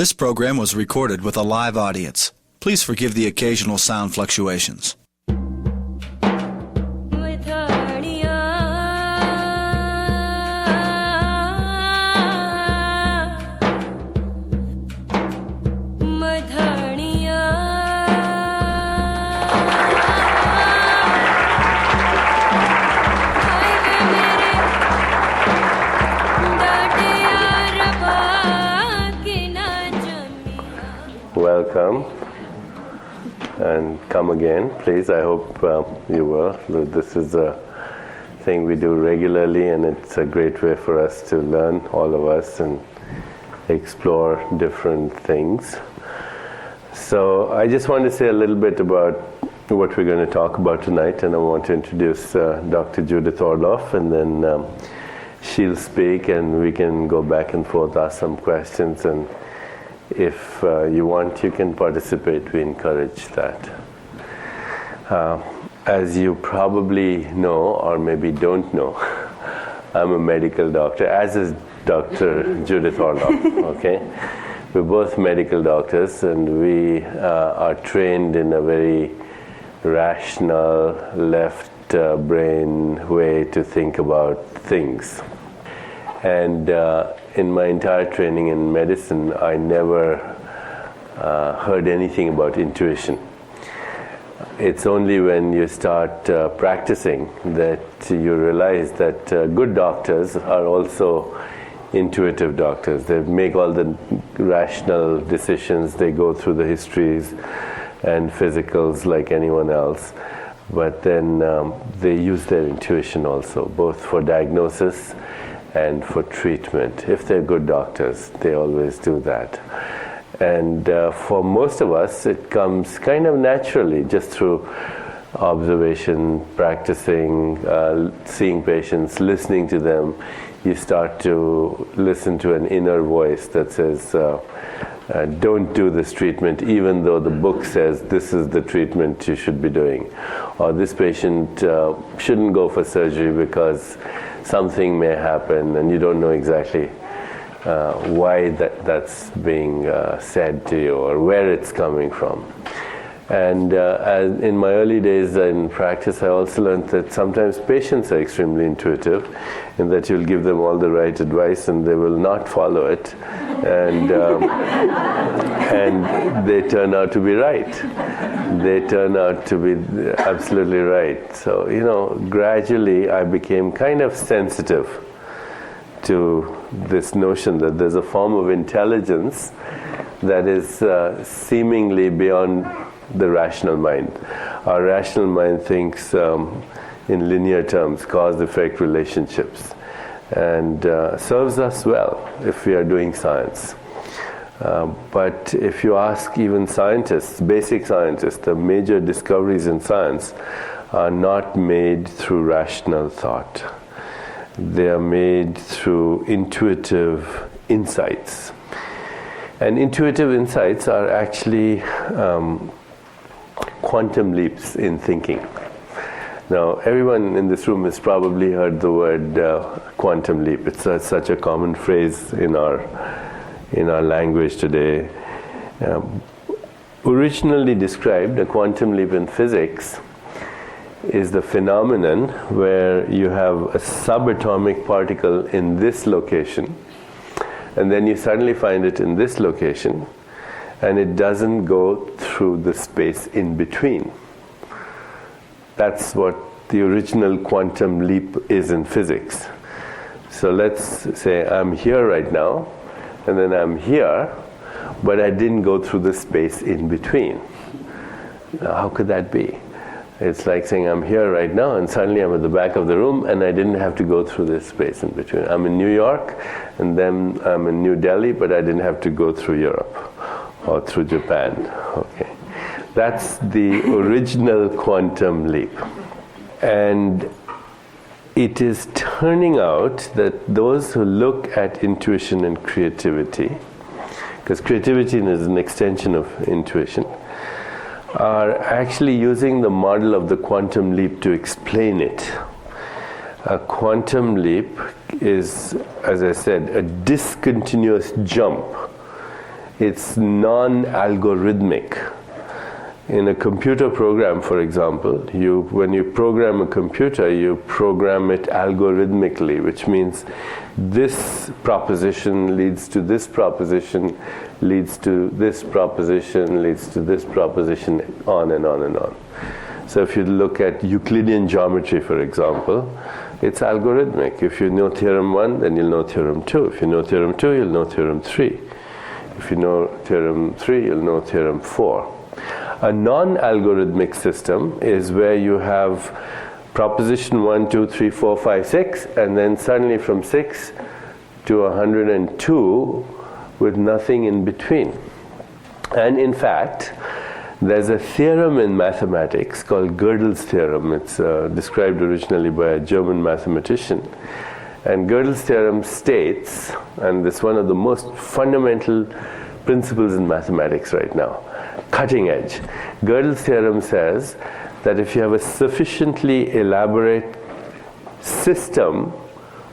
This program was recorded with a live audience. Please forgive the occasional sound fluctuations. Welcome and come again, please. I hope you will. This is a thing we do regularly, and it's a great way for us to learn, all of us, and explore different things. So I just want to say a little bit about what we're going to talk about tonight, and I want to introduce Dr. Judith Orloff, and then she'll speak, and we can go back and forth, ask some questions, and if you want, you can participate. We encourage that. As you probably know, or maybe don't know, I'm a medical doctor, as is Dr. Judith Orloff, okay? We're both medical doctors, and we are trained in a very rational, left brain way to think about things. And in my entire training in medicine, I never heard anything about intuition. It's only when you start practicing that you realize that good doctors are also intuitive doctors. They make all the rational decisions, they go through the histories and physicals like anyone else, but then they use their intuition also, both for diagnosis and for treatment. If they're good doctors, they always do that. And for most of us, it comes kind of naturally, just through observation, practicing, seeing patients, listening to them. You start to listen to an inner voice that says, don't do this treatment, even though the book says this is the treatment you should be doing. Or this patient shouldn't go for surgery because something may happen, and you don't know exactly why that's being said to you or where it's coming from. And as in my early days in practice, I also learned that sometimes patients are extremely intuitive, in that you'll give them all the right advice and they will not follow it, and and they turn out to be right. They turn out to be absolutely right. So, gradually I became kind of sensitive to this notion that there's a form of intelligence that is seemingly beyond the rational mind. Our rational mind thinks in linear terms, cause-effect relationships, and serves us well if we are doing science. But if you ask even scientists, basic scientists, the major discoveries in science are not made through rational thought. They are made through intuitive insights. And intuitive insights are actually quantum leaps in thinking. Now, everyone in this room has probably heard the word quantum leap. It's such a common phrase in our language today. Originally described, a quantum leap in physics is the phenomenon where you have a subatomic particle in this location, and then you suddenly find it in this location, and it doesn't go through the space in between. That's what the original quantum leap is in physics. So let's say I'm here right now, and then I'm here, but I didn't go through the space in between. Now, how could that be? It's like saying I'm here right now, and suddenly I'm at the back of the room, and I didn't have to go through this space in between. I'm in New York, and then I'm in New Delhi, but I didn't have to go through Europe or through Japan. Okay, that's the original quantum leap. And it is turning out that those who look at intuition and creativity, because creativity is an extension of intuition, are actually using the model of the quantum leap to explain it. A quantum leap is, as I said, a discontinuous jump it's non-algorithmic. In a computer program, for example, when you program a computer, you program it algorithmically, which means this proposition leads to this proposition, leads to this proposition, leads to this proposition, on and on and on. So if you look at Euclidean geometry, for example, it's algorithmic. If you know theorem 1, then you'll know theorem 2. If you know theorem 2, you'll know theorem 3. If you know theorem 3, you'll know theorem 4. A non-algorithmic system is where you have proposition 1, 2, 3, 4, 5, 6, and then suddenly from 6 to 102 with nothing in between. And in fact, there's a theorem in mathematics called Gödel's theorem. It's described originally by a German mathematician. And Gödel's theorem states, and it's one of the most fundamental principles in mathematics right now, cutting edge. Gödel's theorem says that if you have a sufficiently elaborate system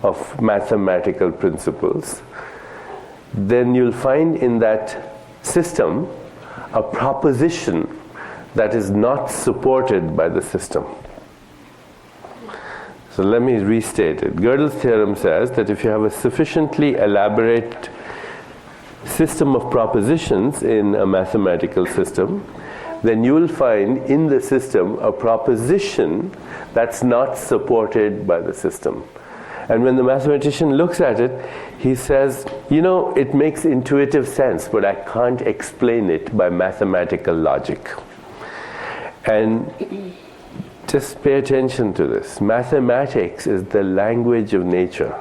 of mathematical principles, then you'll find in that system a proposition that is not supported by the system. So let me restate it. Gödel's theorem says that if you have a sufficiently elaborate system of propositions in a mathematical system, then you will find in the system a proposition that's not supported by the system. And when the mathematician looks at it, he says, you know, it makes intuitive sense, but I can't explain it by mathematical logic. And just pay attention to this. Mathematics is the language of nature.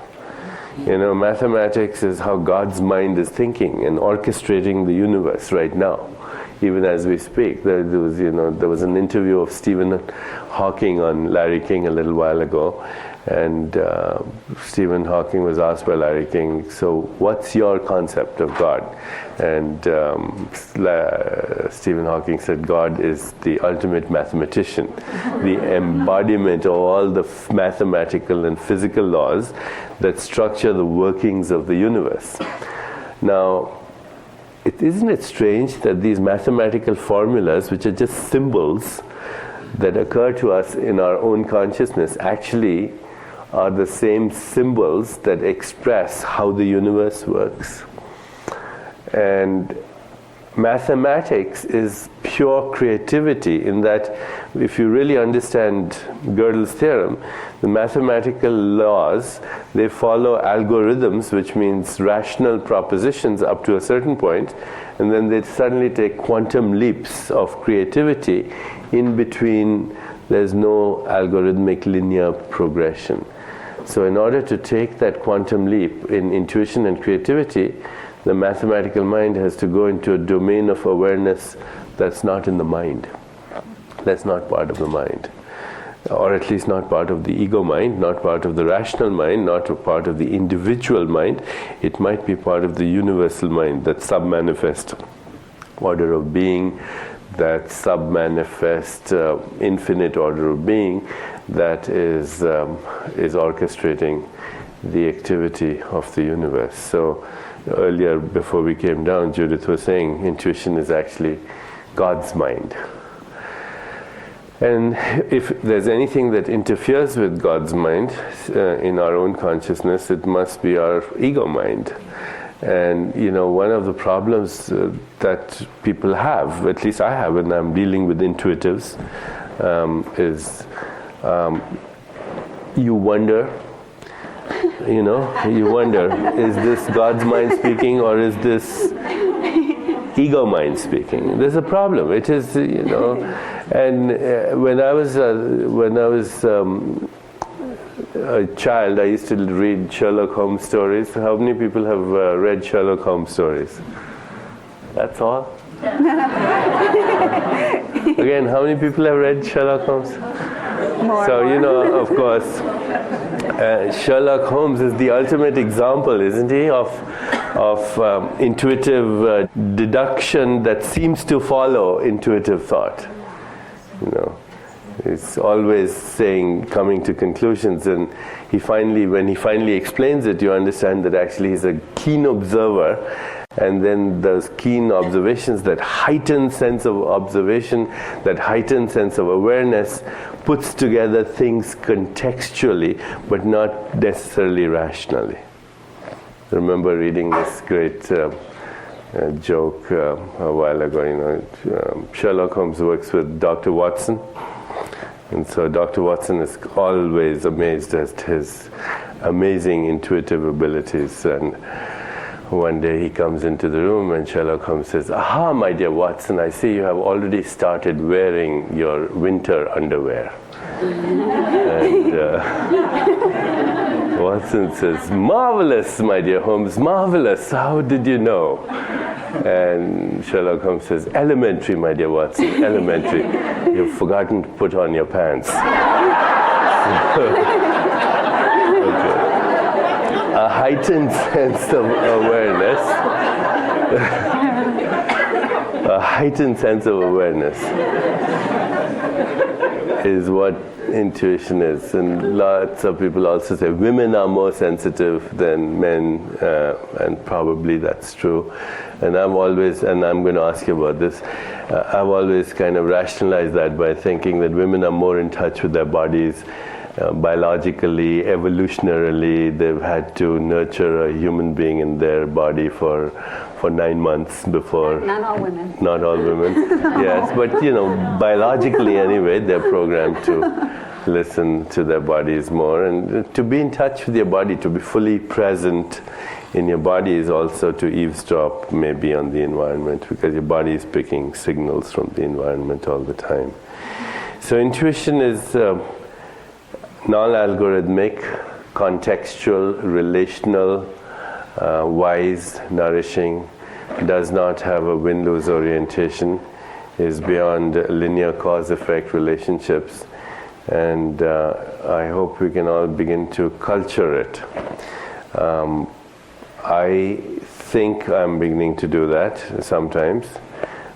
You know, mathematics is how God's mind is thinking and orchestrating the universe right now, even as we speak. There was an interview of Stephen Hawking on Larry King a little while ago, and Stephen Hawking was asked by Larry King, so what's your concept of God? And Stephen Hawking said, God is the ultimate mathematician, the embodiment of all the mathematical and physical laws that structure the workings of the universe. Now, isn't it strange that these mathematical formulas, which are just symbols that occur to us in our own consciousness, actually are the same symbols that express how the universe works? And mathematics is pure creativity, in that if you really understand Gödel's theorem, the mathematical laws, they follow algorithms, which means rational propositions up to a certain point, and then they suddenly take quantum leaps of creativity in between. There's no algorithmic linear progression. So in order to take that quantum leap in intuition and creativity, the mathematical mind has to go into a domain of awareness that's not in the mind. That's not part of the mind. Or at least not part of the ego mind, not part of the rational mind, not a part of the individual mind. It might be part of the universal mind, that sub-manifest order of being, that sub-manifest infinite order of being that is orchestrating the activity of the universe. So earlier, before we came down, Judith was saying intuition is actually God's mind. And if there's anything that interferes with God's mind in our own consciousness, it must be our ego mind. And you know, one of the problems that people have, at least I have when I'm dealing with intuitives, is you wonder, is this God's mind speaking, or is this ego mind speaking? There's a problem. It is, and when I was a child, I used to read Sherlock Holmes stories. How many people have read Sherlock Holmes stories? That's all? Again, how many people have read Sherlock Holmes? More. So, of course, Sherlock Holmes is the ultimate example, isn't he, of intuitive deduction that seems to follow intuitive thought. It's always coming to conclusions, and when he finally explains it, you understand that actually he's a keen observer, and then those keen observations, that heightened sense of observation, that heightened sense of awareness puts together things contextually, but not necessarily rationally. I remember reading this great joke a while ago. Sherlock Holmes works with Dr. Watson, and so Dr. Watson is always amazed at his amazing intuitive abilities. And one day he comes into the room and Sherlock Holmes says, "Aha, my dear Watson, I see you have already started wearing your winter underwear." And Watson says, "Marvelous, my dear Holmes, marvelous. How did you know?" And Sherlock Holmes says, "Elementary, my dear Watson, elementary. You've forgotten to put on your pants." Okay. A heightened sense of awareness. A heightened sense of awareness is what intuition is. And lots of people also say women are more sensitive than men, and probably that's true. And I'm going to ask you about this, I've always kind of rationalized that by thinking that women are more in touch with their bodies. Biologically, evolutionarily, they've had to nurture a human being in their body for 9 months before. Not all women. Not all women, yes. But, biologically anyway, they're programmed to listen to their bodies more. And to be in touch with your body, to be fully present in your body is also to eavesdrop maybe on the environment, because your body is picking signals from the environment all the time. So intuition is non-algorithmic, contextual, relational, wise, nourishing, does not have a win-lose orientation, is beyond linear cause-effect relationships, and I hope we can all begin to culture it. I think I'm beginning to do that sometimes,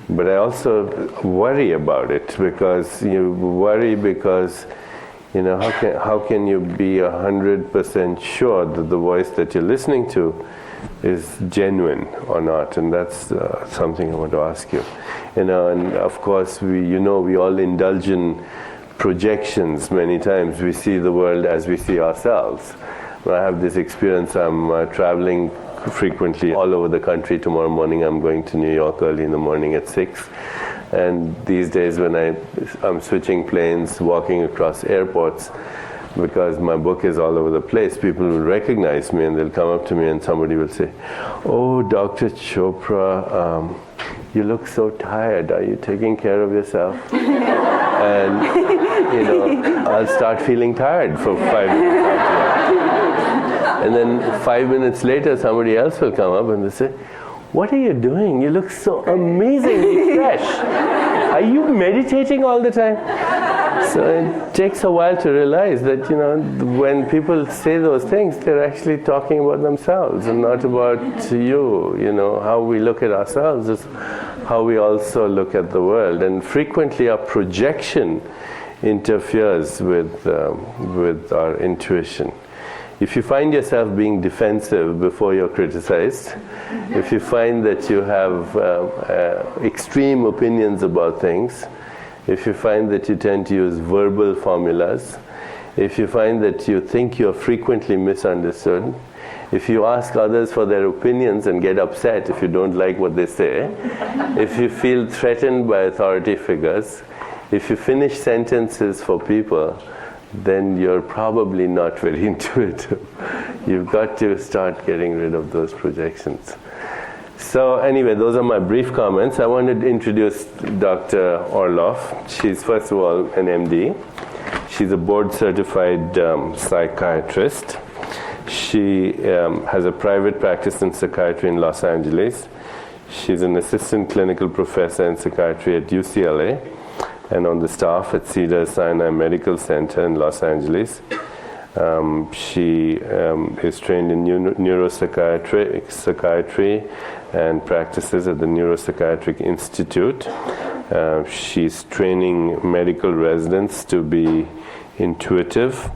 but I also worry about it, because you worry because how can you be 100% sure that the voice that you're listening to is genuine or not? And that's something I want to ask you. And of course, we all indulge in projections many times. We see the world as we see ourselves. I have this experience. I'm traveling frequently all over the country. Tomorrow morning I'm going to New York early in the morning at 6. And these days when I'm switching planes, walking across airports, because my book is all over the place, people will recognize me and they'll come up to me and somebody will say, "Oh, Dr. Chopra, you look so tired. Are you taking care of yourself?" And, I'll start feeling tired for 5 minutes after that. And then 5 minutes later, somebody else will come up and they'll say, "What are you doing? You look so amazingly fresh. Are you meditating all the time?" So it takes a while to realize that, when people say those things, they're actually talking about themselves and not about you. How we look at ourselves is how we also look at the world. And frequently our projection interferes with our intuition. If you find yourself being defensive before you're criticized, if you find that you have extreme opinions about things, if you find that you tend to use verbal formulas, if you find that you think you're frequently misunderstood, if you ask others for their opinions and get upset if you don't like what they say, if you feel threatened by authority figures, if you finish sentences for people, then you're probably not very intuitive. You've got to start getting rid of those projections. So anyway, those are my brief comments. I wanted to introduce Dr. Orloff. She's first of all an MD. She's a board-certified psychiatrist. She has a private practice in psychiatry in Los Angeles. She's an assistant clinical professor in psychiatry at UCLA and on the staff at Cedars-Sinai Medical Center in Los Angeles. She is trained in neuropsychiatry and practices at the Neuropsychiatric Institute. She's training medical residents to be intuitive,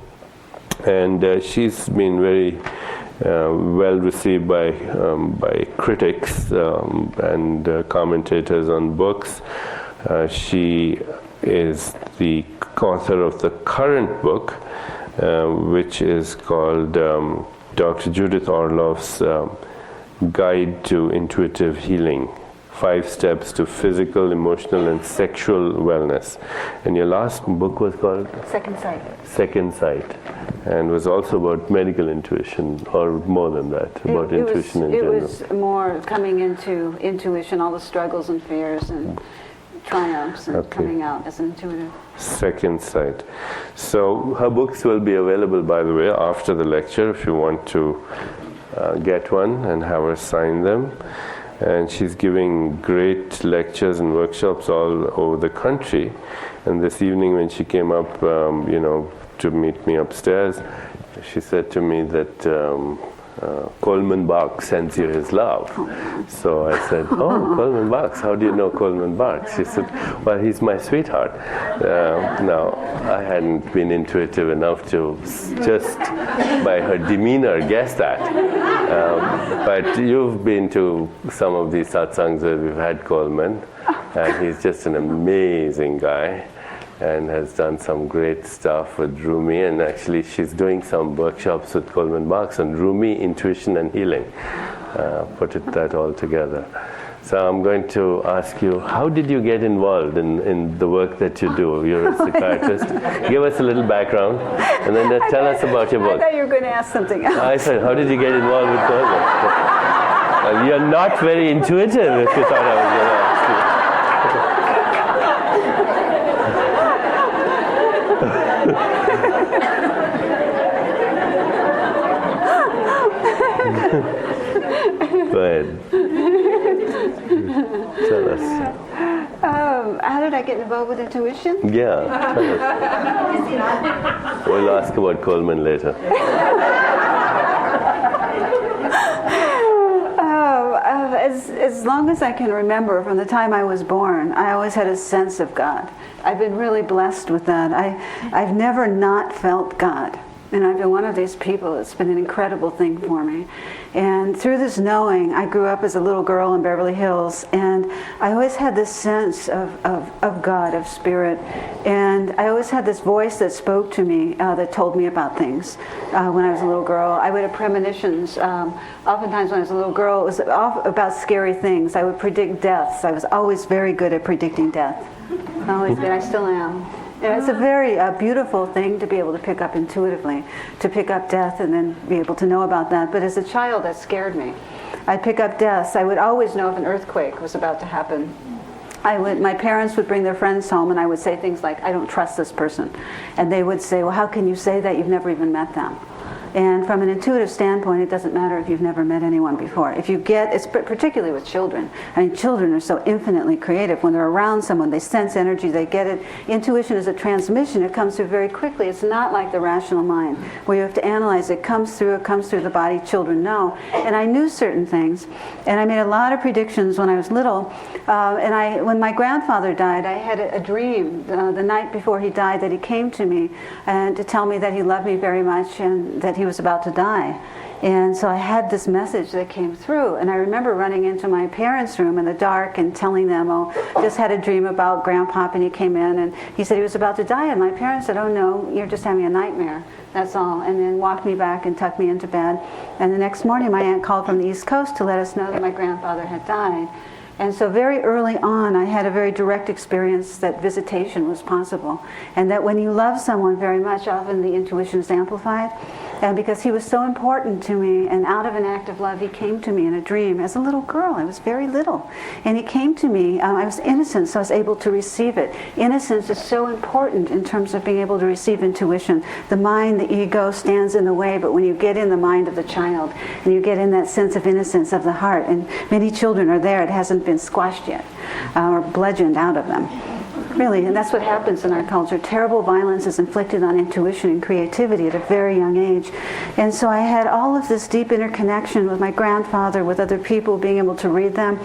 and she's been very well received by critics and commentators on books. She is the author of the current book, which is called Dr. Judith Orloff's Guide to Intuitive Healing, 5 Steps to Physical, Emotional, and Sexual Wellness. And your last book was called? Second Sight. Second Sight, and was also about medical intuition, or more than that, about intuition in general. It was more coming into intuition, all the struggles and fears and triumphs, and coming out as an intuitive. Second Sight. So her books will be available, by the way, after the lecture, if you want to get one and have her sign them. And she's giving great lectures and workshops all over the country. And this evening when she came up, to meet me upstairs, she said to me that Coleman Barks sends you his love. So I said, oh, Coleman Barks, how do you know Coleman Barks? She said, well, he's my sweetheart. Now, I hadn't been intuitive enough to just by her demeanor guess that. But you've been to some of these satsangs where we've had Coleman, and he's just an amazing guy, and has done some great stuff with Rumi, and actually she's doing some workshops with Coleman Barks on Rumi, intuition and healing. Put that all together. So I'm going to ask you, how did you get involved in the work that you do? You're a psychiatrist. Give us a little background, and then tell us about your book. I thought you were going to ask something else. I said, how did you get involved with Coleman? You're not very intuitive if you thought I was going to ask you. Go ahead. Tell us. How did I get involved with intuition? Yeah. Tell us. We'll ask about Coleman later. As long as I can remember, from the time I was born, I always had a sense of God. I've been really blessed with that. I've never not felt God. And I've been one of these people. It's been an incredible thing for me. And through this knowing, I grew up as a little girl in Beverly Hills, and I always had this sense of God, of spirit. And I always had this voice that spoke to me, that told me about things. When I was a little girl, I would have premonitions. Oftentimes when I was a little girl, it was about scary things. I would predict deaths. I was always very good at predicting death. Always good. I still am. And it's a very beautiful thing to be able to pick up intuitively, to pick up death and then be able to know about that. But as a child, that scared me. I'd pick up deaths. I would always know if an earthquake was about to happen. My parents would bring their friends home, and I would say things like, I don't trust this person. And they would say, well, how can you say that? You've never even met them. And from an intuitive standpoint, it doesn't matter if you've never met anyone before. If you get, it's particularly with children. I mean, children are so infinitely creative. When they're around someone, they sense energy, they get it. Intuition is a transmission. It comes through very quickly. It's not like the rational mind, where you have to analyze. It comes through the body. Children know. And I knew certain things. And I made a lot of predictions when I was little. When my grandfather died, I had a dream the night before he died that he came to me and to tell me that he loved me very much and that he was about to die. And so I had this message that came through, and I remember running into my parents' room in the dark and telling them, oh, just had a dream about Grandpa, and he came in and he said he was about to die, and my parents said, oh no, you're just having a nightmare, that's all, and then walked me back and tucked me into bed. And the next morning my aunt called from the East Coast to let us know that my grandfather had died. And so very early on, I had a very direct experience that visitation was possible. And that when you love someone very much, often the intuition is amplified. And because he was so important to me, and out of an act of love, he came to me in a dream as a little girl. I was very little. And he came to me, I was innocent, so I was able to receive it. Innocence is so important in terms of being able to receive intuition. The mind, the ego stands in the way, but when you get in the mind of the child, and you get in that sense of innocence of the heart, and many children are there, it hasn't been squashed yet, or bludgeoned out of them. Really, and that's what happens in our culture. Terrible violence is inflicted on intuition and creativity at a very young age. And so I had all of this deep interconnection with my grandfather, with other people, being able to read them.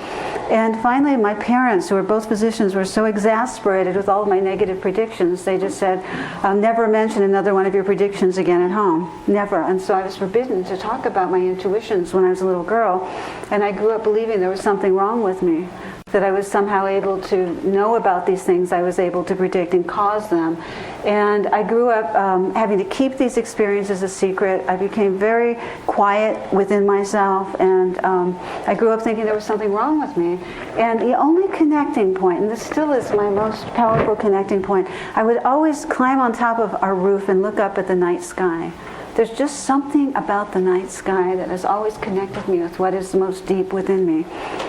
And finally, my parents, who were both physicians, were so exasperated with all of my negative predictions, they just said, never mention another one of your predictions again at home. Never. And so I was forbidden to talk about my intuitions when I was a little girl. And I grew up believing there was something wrong with me, that I was somehow able to know about these things I was able to predict and cause them. And I grew up having to keep these experiences a secret. I became very quiet within myself, and I grew up thinking there was something wrong with me. And the only connecting point, and this still is my most powerful connecting point, I would always climb on top of our roof and look up at the night sky. There's just something about the night sky that has always connected me with what is most deep within me.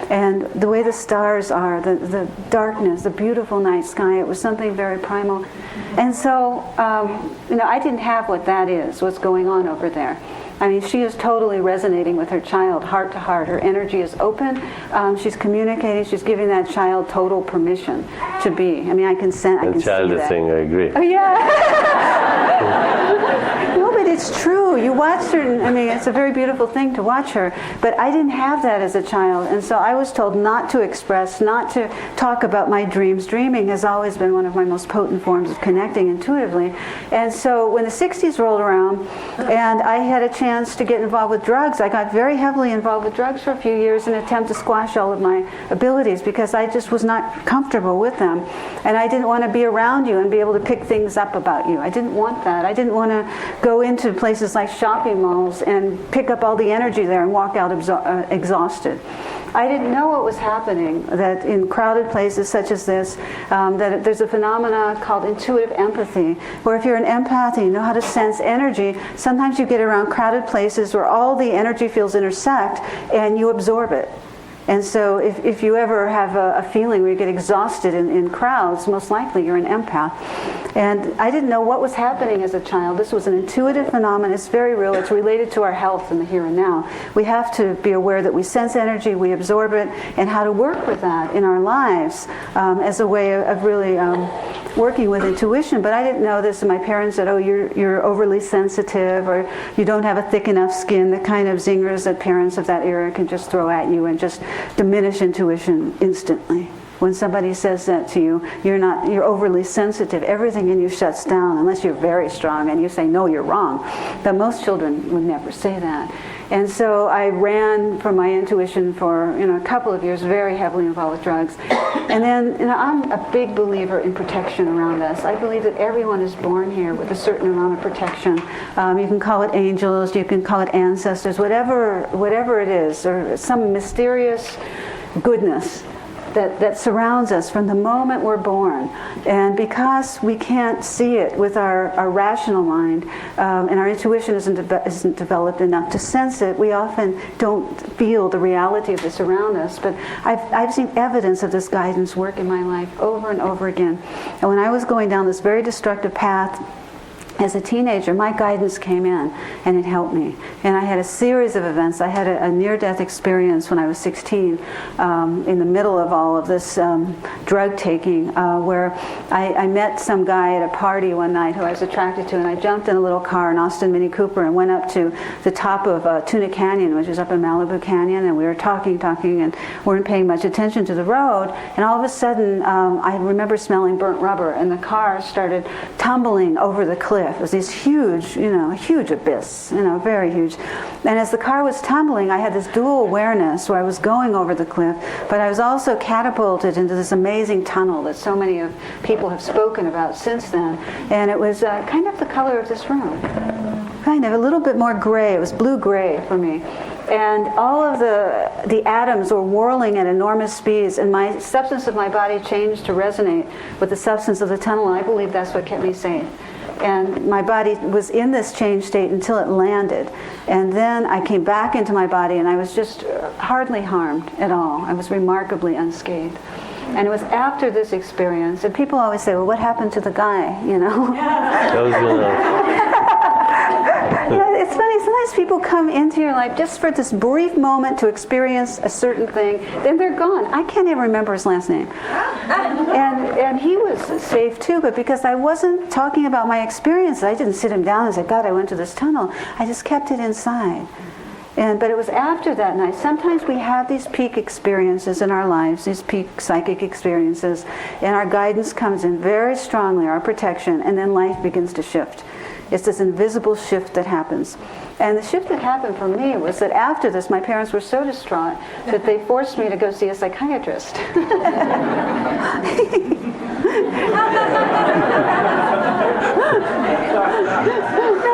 And the way the stars are, the darkness, the beautiful night sky, it was something very primal. And so, I didn't have what that is, what's going on over there. I mean, she is totally resonating with her child, heart to heart. Her energy is open. She's communicating. She's giving that child total permission to be. I mean, I can sense. The child is saying, "I agree." Oh, yeah. No, but it's true. You watch her, and, I mean, it's a very beautiful thing to watch her. But I didn't have that as a child, and so I was told not to express, not to talk about my dreams. Dreaming has always been one of my most potent forms of connecting intuitively. And so when the 60s rolled around, and I had a chance to get involved with drugs, I got very heavily involved with drugs for a few years in an attempt to squash all of my abilities, because I just was not comfortable with them. And I didn't want to be around you and be able to pick things up about you. I didn't want that. I didn't want to go into places like shopping malls and pick up all the energy there and walk out exhausted. I didn't know what was happening, that in crowded places such as this, that there's a phenomena called intuitive empathy, where if you're an empath and you know how to sense energy, sometimes you get around crowded places where all the energy fields intersect and you absorb it. And so if you ever have a feeling where you get exhausted in crowds, most likely you're an empath. And I didn't know what was happening as a child. This was an intuitive phenomenon. It's very real. It's related to our health in the here and now. We have to be aware that we sense energy, we absorb it, and how to work with that in our lives as a way of really working with intuition. But I didn't know this, and my parents said, "Oh, you're overly sensitive, or you don't have a thick enough skin," the kind of zingers that parents of that era can just throw at you and just diminish intuition instantly. When somebody says that to you, you're overly sensitive. Everything in you shuts down unless you're very strong and you say, "No, you're wrong." But most children would never say that. And so I ran from my intuition for a couple of years, very heavily involved with drugs. And then I'm a big believer in protection around us. I believe that everyone is born here with a certain amount of protection. You can call it angels, you can call it ancestors, whatever it is, or some mysterious goodness that surrounds us from the moment we're born. And because we can't see it with our rational mind, and our intuition isn't developed enough to sense it, we often don't feel the reality of this around us. But I've seen evidence of this guidance work in my life over and over again. And when I was going down this very destructive path, as a teenager, my guidance came in and it helped me. And I had a series of events. I had a near-death experience when I was 16 in the middle of all of this drug taking, where I met some guy at a party one night who I was attracted to, and I jumped in a little car, an Austin Mini Cooper, and went up to the top of Tuna Canyon, which is up in Malibu Canyon, and we were talking, and weren't paying much attention to the road, and all of a sudden I remember smelling burnt rubber, and the car started tumbling over the cliff. It was this huge, a huge abyss, very huge. And as the car was tumbling, I had this dual awareness where I was going over the cliff, but I was also catapulted into this amazing tunnel that so many of people have spoken about since then. And it was kind of the color of this room. Kind of, a little bit more gray. It was blue-gray for me. And all of the atoms were whirling at enormous speeds, and my substance of my body changed to resonate with the substance of the tunnel, and I believe that's what kept me safe. And my body was in this changed state until it landed. And then I came back into my body, and I was just hardly harmed at all. I was remarkably unscathed. And it was after this experience, and people always say, "Well, what happened to the guy?" it's funny, sometimes people come into your life just for this brief moment to experience a certain thing, then they're gone. I can't even remember his last name. And he was safe too, but because I wasn't talking about my experiences, I didn't sit him down and say, God, I went to this tunnel. I just kept it inside. But it was after that night. Sometimes we have these peak experiences in our lives, these peak psychic experiences, and our guidance comes in very strongly, our protection, and then life begins to shift. It's this invisible shift that happens. And the shift that happened for me was that after this, my parents were so distraught that they forced me to go see a psychiatrist. No,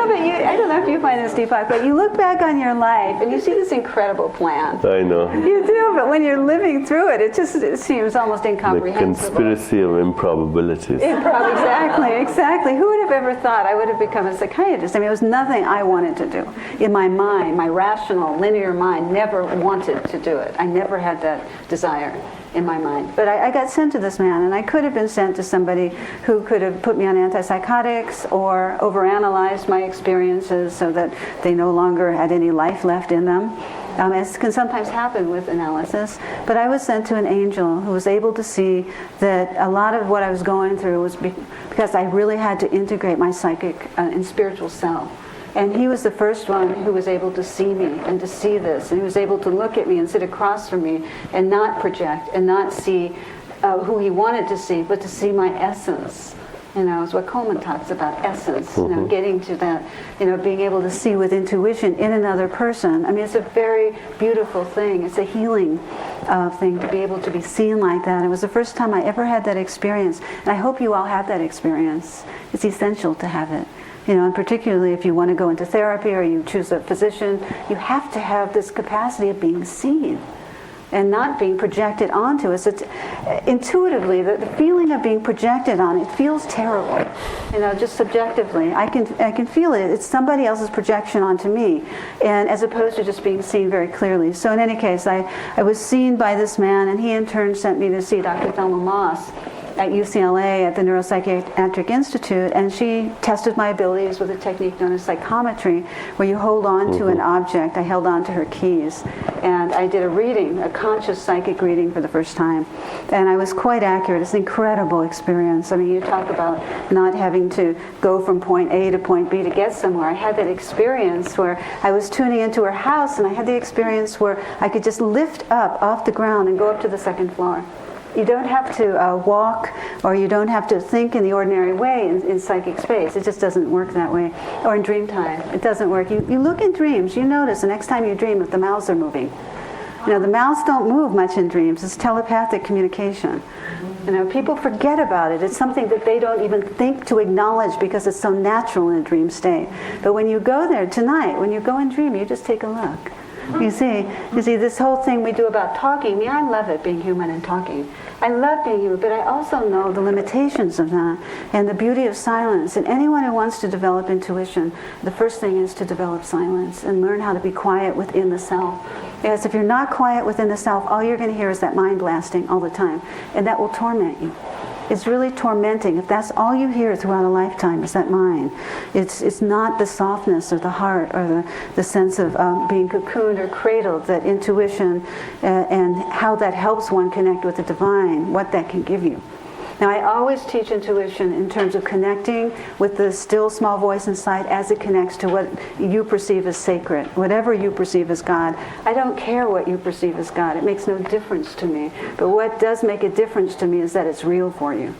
but I don't know if you find this, Deepak, but you look back on your life and you see this incredible plan. I know. You do, but when you're living through it, it seems almost The incomprehensible. conspiracy of improbabilities. Exactly. Who would have ever thought I would have become a psychiatrist? I mean, it was nothing I wanted to do. In my mind, my rational, linear mind never wanted to do it. I never had that desire in my mind. But I got sent to this man, and I could have been sent to somebody who could have put me on antipsychotics or overanalyzed my experiences so that they no longer had any life left in them. As can sometimes happen with analysis. But I was sent to an angel who was able to see that a lot of what I was going through was because I really had to integrate my psychic and spiritual self. And he was the first one who was able to see me and to see this. And he was able to look at me and sit across from me and not project and not see who he wanted to see, but to see my essence. You know, it's what Coleman talks about, essence. You know, getting to that, being able to see with intuition in another person. I mean, it's a very beautiful thing. It's a healing thing to be able to be seen like that. It was the first time I ever had that experience. And I hope you all have that experience. It's essential to have it. And particularly if you want to go into therapy or you choose a physician, you have to have this capacity of being seen and not being projected onto us. It's intuitively, the feeling of being projected on, it feels terrible. Just subjectively. I can feel it. It's somebody else's projection onto me, and as opposed to just being seen very clearly. So in any case, I was seen by this man, and he in turn sent me to see Dr. Thelma Moss at UCLA at the Neuropsychiatric Institute, and she tested my abilities with a technique known as psychometry, where you hold on to an object. I held on to her keys, and I did a reading, a conscious psychic reading for the first time, and I was quite accurate. It's an incredible experience. I mean, you talk about not having to go from point A to point B to get somewhere. I had that experience where I was tuning into her house, and I had the experience where I could just lift up off the ground and go up to the second floor. You don't have to walk, or you don't have to think in the ordinary way in psychic space. It just doesn't work that way. Or in dream time, it doesn't work. You look in dreams, you notice the next time you dream if the mouths are moving. The mouths don't move much in dreams. It's telepathic communication. People forget about it. It's something that they don't even think to acknowledge because it's so natural in a dream state. But when you go there tonight, when you go in dream, you just take a look. You see, this whole thing we do about talking, I mean, I love it, being human and talking. I love being human, but I also know the limitations of that and the beauty of silence. And anyone who wants to develop intuition, the first thing is to develop silence and learn how to be quiet within the self. Because if you're not quiet within the self, all you're going to hear is that mind blasting all the time, and that will torment you. It's really tormenting. If that's all you hear throughout a lifetime is that mind. It's not the softness or the heart or the sense of being cocooned or cradled, that intuition and how that helps one connect with the divine, what that can give you. Now, I always teach intuition in terms of connecting with the still small voice inside as it connects to what you perceive as sacred, whatever you perceive as God. I don't care what you perceive as God. It makes no difference to me. But what does make a difference to me is that it's real for you.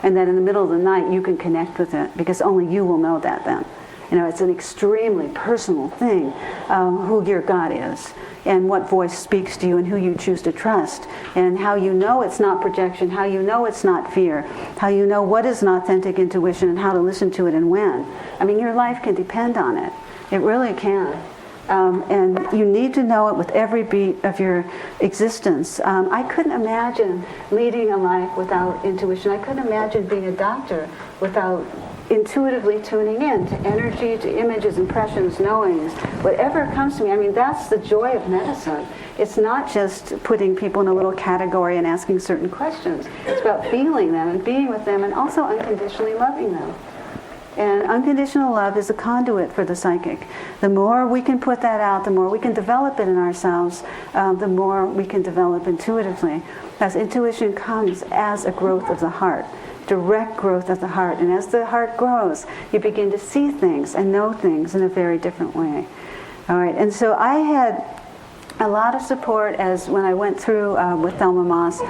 And that in the middle of the night you can connect with it, because only you will know that then. It's an extremely personal thing, who your God is, and what voice speaks to you, and who you choose to trust, and how you know it's not projection, how you know it's not fear, how you know what is an authentic intuition, and how to listen to it and when. I mean, your life can depend on it. It really can. And you need to know it with every beat of your existence. I couldn't imagine leading a life without intuition. I couldn't imagine being a doctor without intuitively tuning in to energy, to images, impressions, knowings, whatever comes to me. I mean, that's the joy of medicine. It's not just putting people in a little category and asking certain questions. It's about feeling them and being with them and also unconditionally loving them. And unconditional love is a conduit for the psychic. The more we can put that out, the more we can develop it in ourselves, the more we can develop intuitively. As intuition comes as a growth of the heart, direct growth of the heart. And as the heart grows, you begin to see things and know things in a very different way. All right, and so I had a lot of support as when I went through with Thelma Moss,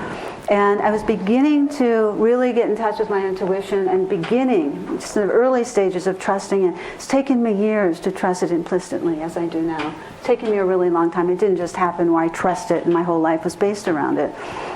and I was beginning to really get in touch with my intuition and beginning just in the early stages of trusting it. It's taken me years to trust it implicitly as I do now. It's taken me a really long time. It didn't just happen where I trust it and my whole life was based around it.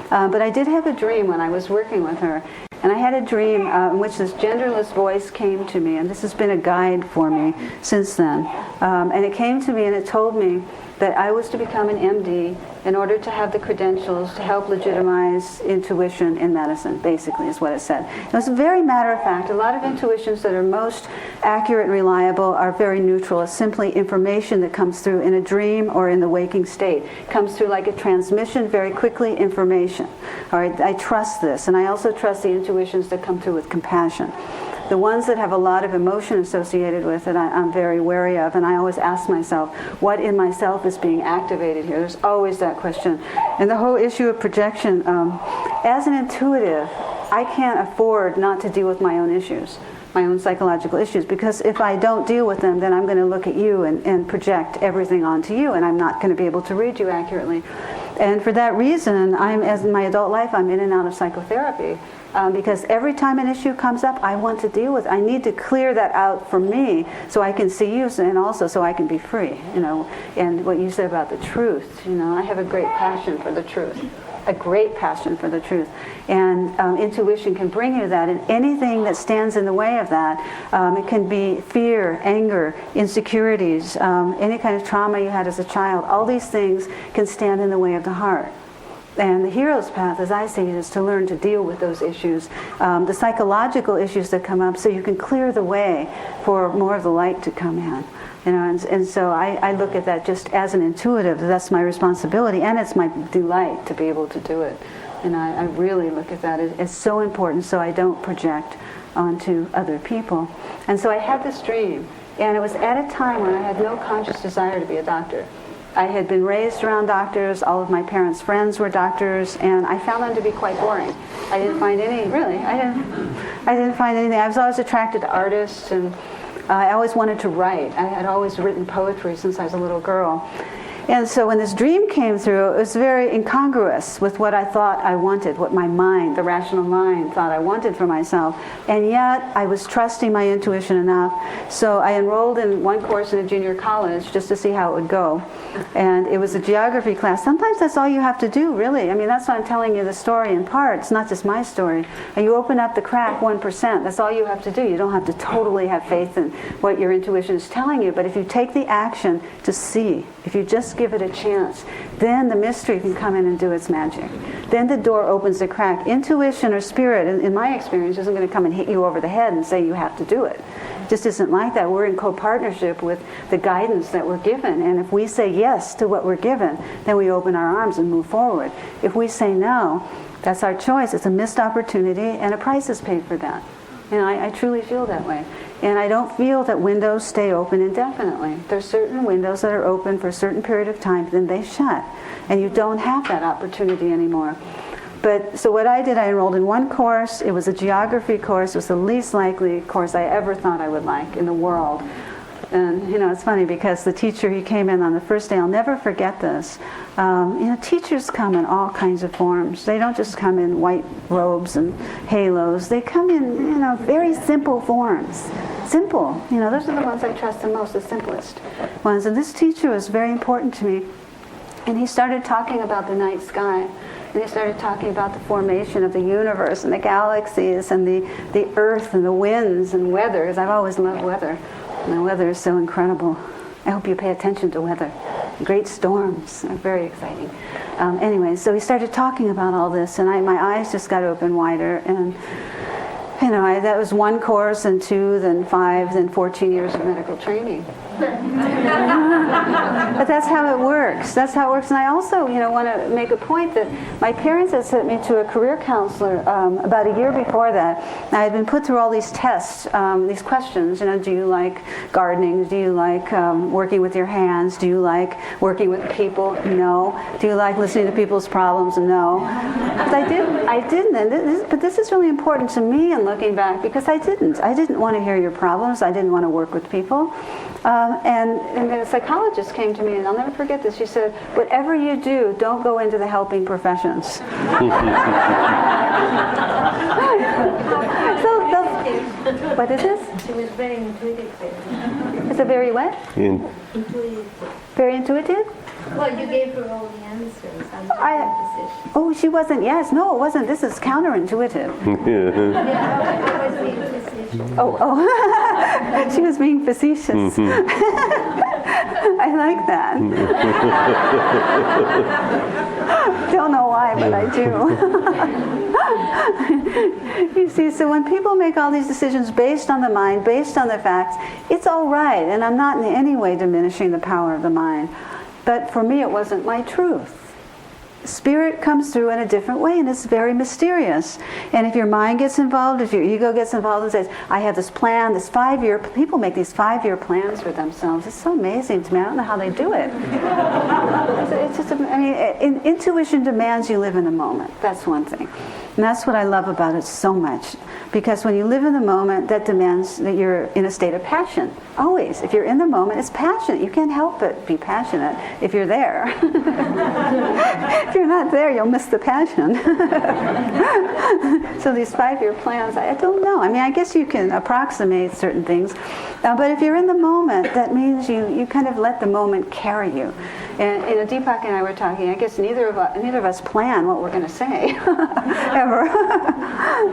But I did have a dream when I was working with her. And I had a dream in which this genderless voice came to me, and this has been a guide for me since then. And it came to me and it told me that I was to become an MD in order to have the credentials to help legitimize intuition in medicine, basically is what it said. It was very matter of fact. A lot of intuitions that are most accurate and reliable are very neutral. It's simply information that comes through in a dream or in the waking state. It comes through like a transmission, very quickly, information. All right, I trust this, and I also trust the intuitions that come through with compassion. The ones that have a lot of emotion associated with it, I'm very wary of, and I always ask myself, what in myself is being activated here? There's always that question. And the whole issue of projection, as an intuitive, I can't afford not to deal with my own issues, my own psychological issues, because if I don't deal with them, then I'm going to look at you and project everything onto you, and I'm not going to be able to read you accurately. And for that reason, as in my adult life, I'm in and out of psychotherapy. Because every time an issue comes up, I want to deal with it. I need to clear that out for me so I can see you, and also so I can be free. And what you said about the truth, I have a great passion for the truth. A great passion for the truth. And intuition can bring you that. And anything that stands in the way of that, it can be fear, anger, insecurities, any kind of trauma you had as a child. All these things can stand in the way of the heart. And the hero's path, as I see it, is to learn to deal with those issues, the psychological issues that come up, so you can clear the way for more of the light to come in. And so I look at that just as an intuitive. That's my responsibility, and it's my delight to be able to do it. And I really look at that as so important, so I don't project onto other people. And so I had this dream, and it was at a time when I had no conscious desire to be a doctor. I had been raised around doctors. All of my parents' friends were doctors, and I found them to be quite boring. I didn't find any, really. I didn't find anything. I was always attracted to artists, and I always wanted to write. I had always written poetry since I was a little girl. And so when this dream came through, it was very incongruous with what I thought I wanted, what my mind, the rational mind, thought I wanted for myself. And yet, I was trusting my intuition enough. So I enrolled in one course in a junior college just to see how it would go. And it was a geography class. Sometimes that's all you have to do, really. I mean, that's why I'm telling you the story in part. It's not just my story. And you open up the crack 1%. That's all you have to do. You don't have to totally have faith in what your intuition is telling you. But if you take the action to see, if you just give it a chance, then the mystery can come in and do its magic. Then the door opens the crack. Intuition or spirit, in my experience, isn't going to come and hit you over the head and say you have to do it. It just isn't like that. We're in co-partnership with the guidance that we're given. And if we say yes to what we're given, then we open our arms and move forward. If we say no, that's our choice. It's a missed opportunity, and a price is paid for that. And I truly feel that way. And I don't feel that windows stay open indefinitely. There's certain windows that are open for a certain period of time, then they shut. And you don't have that opportunity anymore. But so what I did, I enrolled in one course. It was a geography course. It was the least likely course I ever thought I would like in the world. And, it's funny because the teacher, he came in on the first day. I'll never forget this. Teachers come in all kinds of forms. They don't just come in white robes and halos. They come in, very simple forms. Simple. Those are the ones I trust the most, the simplest ones. And this teacher was very important to me. And he started talking about the night sky. And he started talking about the formation of the universe and the galaxies and the earth and the winds and weather, because I've always loved weather. And the weather is so incredible. I hope you pay attention to weather. Great storms are very exciting. Anyway, so he started talking about all this, and my eyes just got open wider. And That was 1 course, and 2, then 5, then 14 years of medical training. But that's how it works. That's how it works. And I also, want to make a point that my parents had sent me to a career counselor about a year before that. I had been put through all these tests, these questions. Do you like gardening? Do you like working with your hands? Do you like working with people? No. Do you like listening to people's problems? No. But I didn't. But this is really important to me in looking back, because I didn't want to hear your problems. I didn't want to work with people. And then a psychologist came to me, and I'll never forget this. She said, whatever you do, don't go into the helping professions. What is this? She was very intuitive. Is it very what? Intuitive. Very intuitive? Well, you gave her all the answers. Oh, she wasn't. Yes, no, it wasn't. This is counterintuitive. Oh. She was being facetious. I like that. Don't know why, but I do. You see, so when people make all these decisions based on the mind, based on the facts, it's all right. And I'm not in any way diminishing the power of the mind. But for me, it wasn't my truth. Spirit comes through in a different way, and it's very mysterious. And if your mind gets involved, if your ego gets involved and says, I have this plan, this 5-year, people make these 5-year plans for themselves. It's so amazing to me. I don't know how they do it. It's just, intuition demands you live in the moment. That's one thing. And that's what I love about it so much. Because when you live in the moment, that demands that you're in a state of passion. Always. If you're in the moment, it's passionate. You can't help but be passionate if you're there. If you're not there, you'll miss the passion. So these 5-year plans, I don't know. I guess you can approximate certain things. But if you're in the moment, that means you kind of let the moment carry you. And Deepak and I were talking, I guess neither of us plan what we're going to say, ever.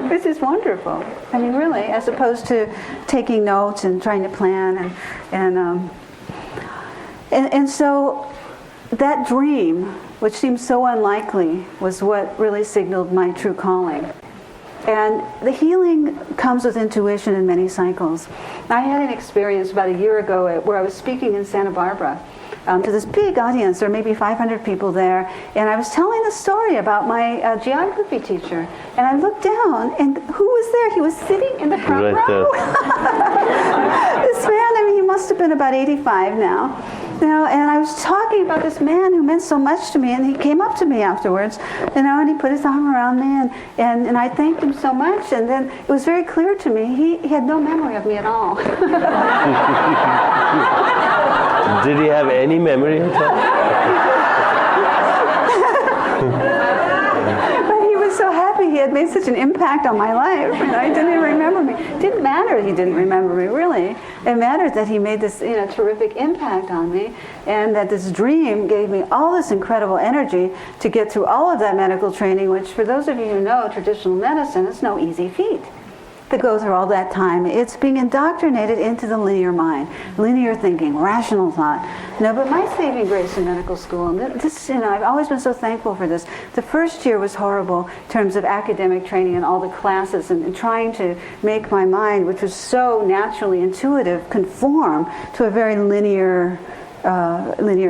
Which is wonderful. Really, as opposed to taking notes and trying to plan. And so that dream, which seemed so unlikely, was what really signaled my true calling. And the healing comes with intuition in many cycles. I had an experience about a year ago where I was speaking in Santa Barbara to this big audience. There were maybe 500 people there. And I was telling a story about my geography teacher. And I looked down, and who was there? He was sitting in the front row. This man, he must have been about 85 now. And I was talking about this man who meant so much to me, and he came up to me afterwards, and he put his arm around me, and I thanked him so much, and then it was very clear to me, he had no memory of me at all. Did he have any memory at all? But he was so happy he had made such an impact on my life, he didn't even remember me. It didn't matter he didn't remember me, really. It mattered that he made this terrific impact on me, and that this dream gave me all this incredible energy to get through all of that medical training, which for those of you who know traditional medicine, it's no easy feat to go through all that time. It's being indoctrinated into the linear mind, linear thinking, rational thought. But my saving grace in medical school, and this, I've always been so thankful for this. The first year was horrible in terms of academic training and all the classes, and trying to make my mind, which was so naturally intuitive, conform to a very linear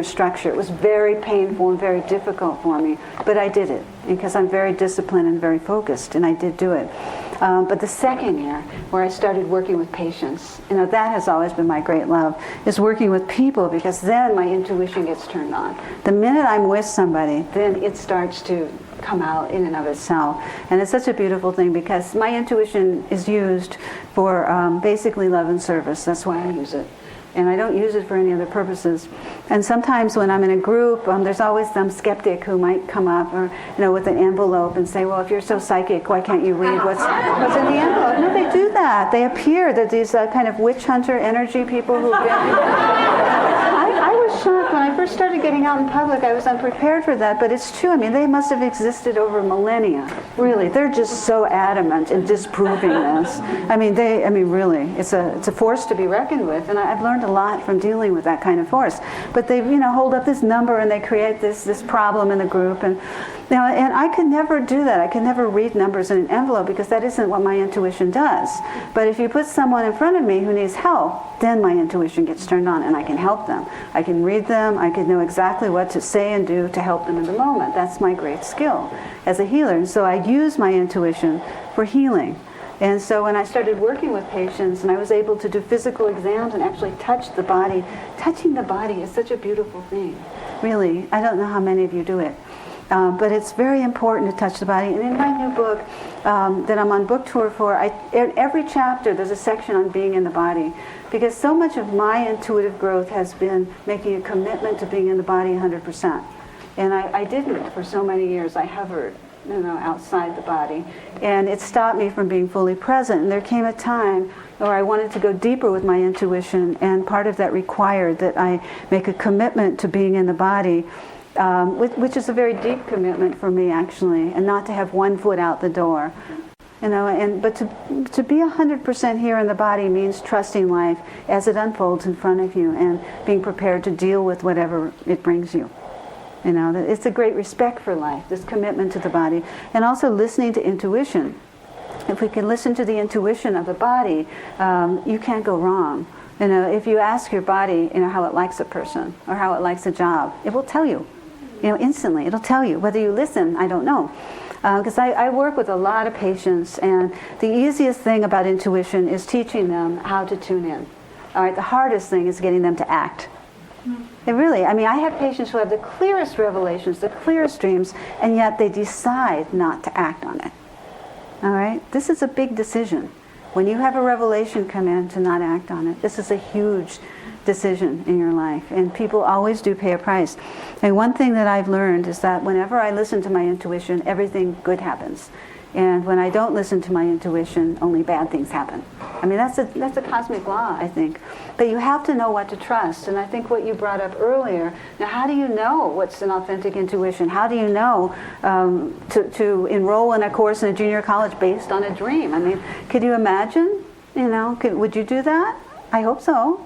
structure. It was very painful and very difficult for me, but I did it because I'm very disciplined and very focused, and I did do it. But the second year, where I started working with patients, that has always been my great love, is working with people, because then my intuition gets turned on. The minute I'm with somebody, then it starts to come out in and of itself. And it's such a beautiful thing, because my intuition is used for basically love and service. That's why I use it. And I don't use it for any other purposes. And sometimes when I'm in a group, there's always some skeptic who might come up, or with an envelope and say, well, if you're so psychic, why can't you read what's in the envelope? No, they do that. They appear. They're these kind of witch hunter energy people who've been... I was shocked when I first started getting out in public. I was unprepared for that, but it's true. They must have existed over millennia. Really, they're just so adamant in disproving this. Really, it's a force to be reckoned with, and I've learned a lot from dealing with that kind of force. But they, hold up this number, and they create this problem in the group, and Now, and I could never do that. I could never read numbers in an envelope because that isn't what my intuition does. But if you put someone in front of me who needs help, then my intuition gets turned on and I can help them. I can read them. I can know exactly what to say and do to help them in the moment. That's my great skill as a healer. And so I use my intuition for healing. And so when I started working with patients and I was able to do physical exams and actually touch the body, touching the body is such a beautiful thing. Really, I don't know how many of you do it. But it's very important to touch the body. And in my new book that I'm on book tour for, in every chapter there's a section on being in the body. Because so much of my intuitive growth has been making a commitment to being in the body 100%. And I didn't for so many years. I hovered, outside the body. And it stopped me from being fully present. And there came a time where I wanted to go deeper with my intuition. And part of that required that I make a commitment to being in the body. Which is a very deep commitment for me, actually, and not to have one foot out the door, but to be 100% here in the body means trusting life as it unfolds in front of you and being prepared to deal with whatever it brings you. It's a great respect for life, this commitment to the body, and also listening to intuition. If we can listen to the intuition of the body, you can't go wrong. If you ask your body, how it likes a person or how it likes a job, it will tell you. Instantly, it'll tell you. Whether you listen, I don't know. Because I work with a lot of patients, and the easiest thing about intuition is teaching them how to tune in. All right, the hardest thing is getting them to act. It really, I have patients who have the clearest revelations, the clearest dreams, and yet they decide not to act on it. All right, this is a big decision. When you have a revelation come in, to not act on it, this is a huge decision in your life, and people always do pay a price. And one thing that I've learned is that whenever I listen to my intuition, everything good happens. And when I don't listen to my intuition, only bad things happen. That's a cosmic law, I think. But you have to know what to trust. And I think what you brought up earlier, now how do you know what's an authentic intuition? How do you know to enroll in a course in a junior college based on a dream? Could you imagine? Would you do that? I hope so.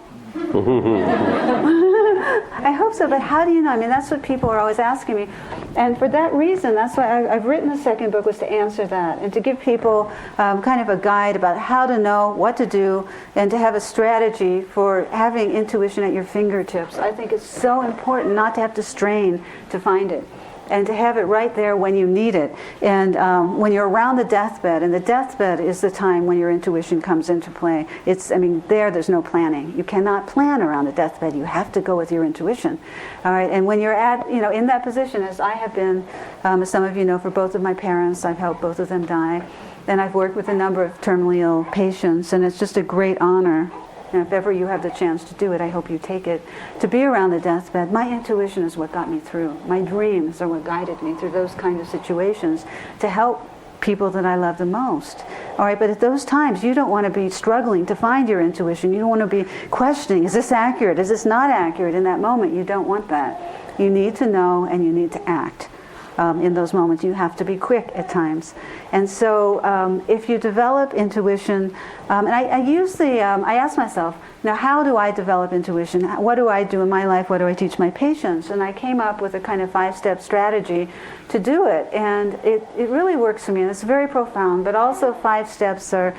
I hope so, but how do you know? That's what people are always asking me. And for that reason, that's why I've written the second book, was to answer that and to give people kind of a guide about how to know what to do and to have a strategy for having intuition at your fingertips. I think it's so important not to have to strain to find it, and to have it right there when you need it. And when you're around the deathbed, and the deathbed is the time when your intuition comes into play. There's no planning. You cannot plan around the deathbed. You have to go with your intuition. All right, and when you're at, in that position, as I have been, as some of you know, for both of my parents, I've helped both of them die. And I've worked with a number of terminally ill patients, and it's just a great honor. And if ever you have the chance to do it, I hope you take it. To be around the deathbed, my intuition is what got me through. My dreams are what guided me through those kind of situations to help people that I love the most. All right, but at those times, you don't want to be struggling to find your intuition. You don't want to be questioning, is this accurate? Is this not accurate? In that moment, you don't want that. You need to know and you need to act. In those moments, you have to be quick at times. And so if you develop intuition, and I ask myself, now how do I develop intuition? What do I do in my life? What do I teach my patients? And I came up with a kind of 5-step strategy to do it. And it really works for me. And it's very profound, but also 5 steps are,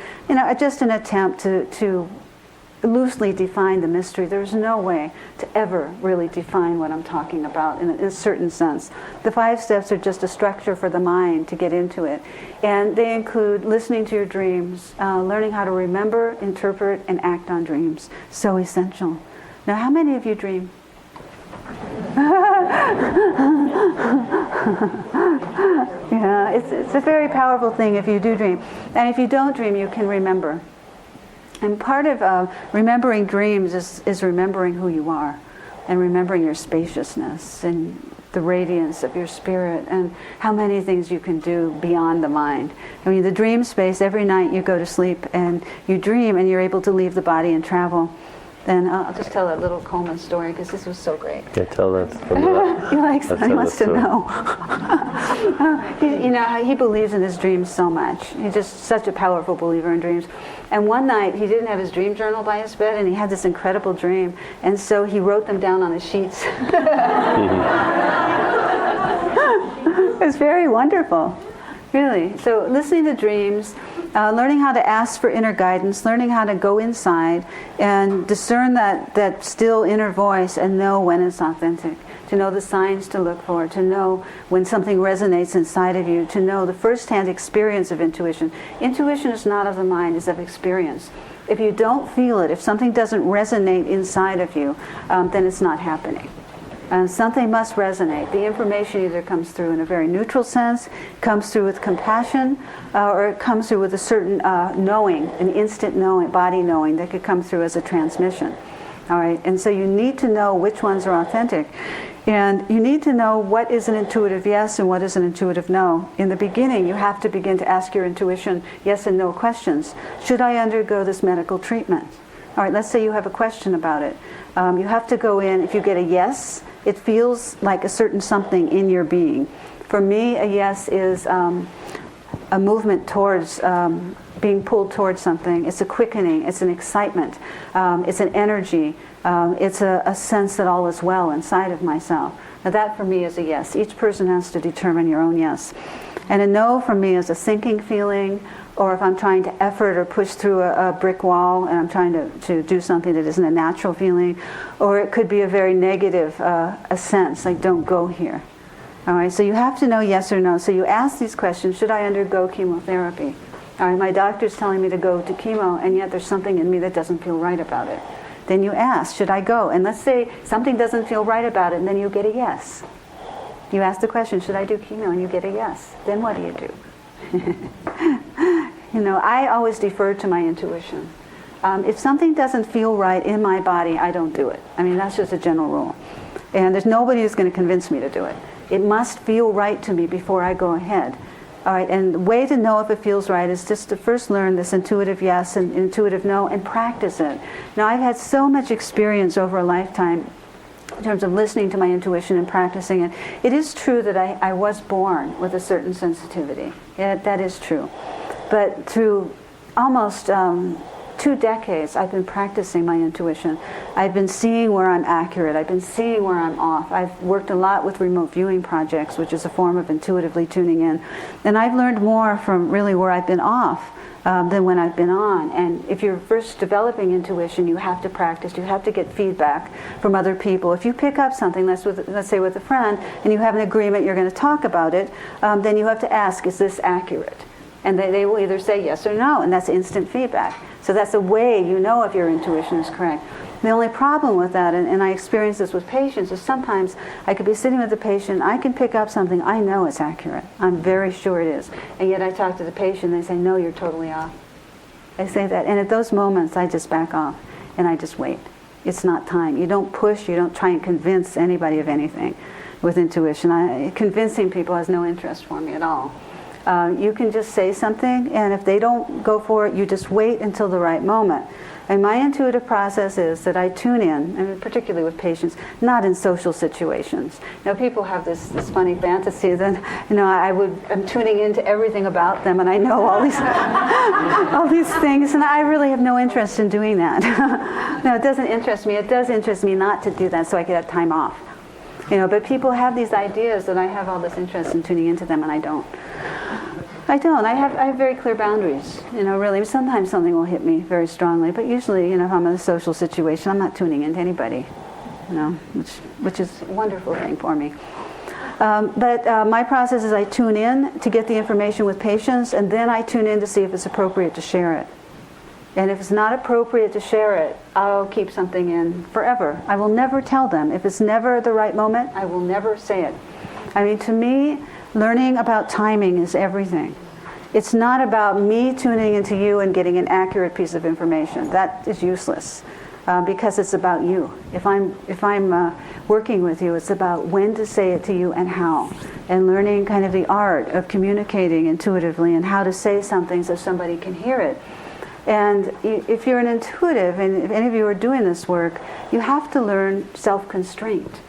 just an attempt to loosely define the mystery. There's no way to ever really define what I'm talking about in a certain sense. The 5 steps are just a structure for the mind to get into it. And they include listening to your dreams, learning how to remember, interpret, and act on dreams. So essential. Now, how many of you dream? Yeah, it's a very powerful thing if you do dream. And if you don't dream, you can remember. And part of remembering dreams is remembering who you are and remembering your spaciousness and the radiance of your spirit and how many things you can do beyond the mind. The dream space, every night you go to sleep and you dream and you're able to leave the body and travel. And I'll just tell a little coma story because this was so great. Yeah, tell that. He likes that. He wants to know. He believes in his dreams so much. He's just such a powerful believer in dreams. And one night, he didn't have his dream journal by his bed, and he had this incredible dream. And so he wrote them down on the sheets. It's very wonderful, really. So listening to dreams, learning how to ask for inner guidance, learning how to go inside and discern that still inner voice and know when it's authentic, to know the signs to look for, to know when something resonates inside of you, to know the first-hand experience of intuition. Intuition is not of the mind, it's of experience. If you don't feel it, if something doesn't resonate inside of you, then it's not happening. Something must resonate. The information either comes through in a very neutral sense, comes through with compassion, or it comes through with a certain knowing, an instant knowing, body knowing that could come through as a transmission. All right, and so you need to know which ones are authentic. And you need to know what is an intuitive yes and what is an intuitive no. In the beginning, you have to begin to ask your intuition yes and no questions. Should I undergo this medical treatment? All right, let's say you have a question about it. You have to go in. If you get a yes, it feels like a certain something in your being. For me, a yes is a movement towards being pulled towards something. It's a quickening. It's an excitement. It's an energy. It's a sense that all is well inside of myself. Now that for me is a yes. Each person has to determine your own yes. And a no for me is a sinking feeling, or if I'm trying to effort or push through a brick wall and I'm trying to do something that isn't a natural feeling, or it could be a very negative a sense, like don't go here. All right, so you have to know yes or no. So you ask these questions: should I undergo chemotherapy? All right, my doctor's telling me to go to chemo, and yet there's something in me that doesn't feel right about it. Then you ask, should I go? And let's say something doesn't feel right about it, and then you get a yes. You ask the question, should I do chemo? And you get a yes. Then what do you do? You know, I always defer to my intuition. If something doesn't feel right in my body, I don't do it. I mean, that's just a general rule. And there's nobody who's going to convince me to do it. It must feel right to me before I go ahead. All right, and the way to know if it feels right is just to first learn this intuitive yes and intuitive no and practice it. Now, I've had so much experience over a lifetime in terms of listening to my intuition and practicing it. It is true that I was born with a certain sensitivity. That is true. But through almost 2 decades, I've been practicing my intuition. I've been seeing where I'm accurate. I've been seeing where I'm off. I've worked a lot with remote viewing projects, which is a form of intuitively tuning in. And I've learned more from really where I've been off than when I've been on. And if you're first developing intuition, you have to practice. You have to get feedback from other people. If you pick up something, let's say with a friend, and you have an agreement you're going to talk about it, then you have to ask, is this accurate? And they will either say yes or no, and that's instant feedback. So that's a way you know if your intuition is correct. The only problem with that, and I experience this with patients, is sometimes I could be sitting with the patient, I can pick up something, I know it's accurate. I'm very sure it is. And yet I talk to the patient, and they say, no, you're totally off. They say that. And at those moments, I just back off, and I just wait. It's not time. You don't push, you don't try and convince anybody of anything with intuition. Convincing people has no interest for me at all. You can just say something, and if they don't go for it, you just wait until the right moment. And my intuitive process is that I tune in, and particularly with patients, not in social situations. Now, people have this funny fantasy that, I'm tuning into everything about them, and I know all these all these things, and I really have no interest in doing that. No, it doesn't interest me. It does interest me not to do that, so I can have time off. But people have these ideas that I have all this interest in tuning into them, and I don't. I have very clear boundaries, really. Sometimes something will hit me very strongly, but usually, if I'm in a social situation, I'm not tuning into anybody, which is a wonderful thing for me. But my process is I tune in to get the information with patients, and then I tune in to see if it's appropriate to share it. And if it's not appropriate to share it, I'll keep something in forever. I will never tell them. If it's never the right moment, I will never say it. I mean, to me, learning about timing is everything. It's not about me tuning into you and getting an accurate piece of information. That is useless because it's about you. If I'm working with you, it's about when to say it to you and how, and learning kind of the art of communicating intuitively and how to say something so somebody can hear it. And if you're an intuitive, and if any of you are doing this work, you have to learn self-constraint.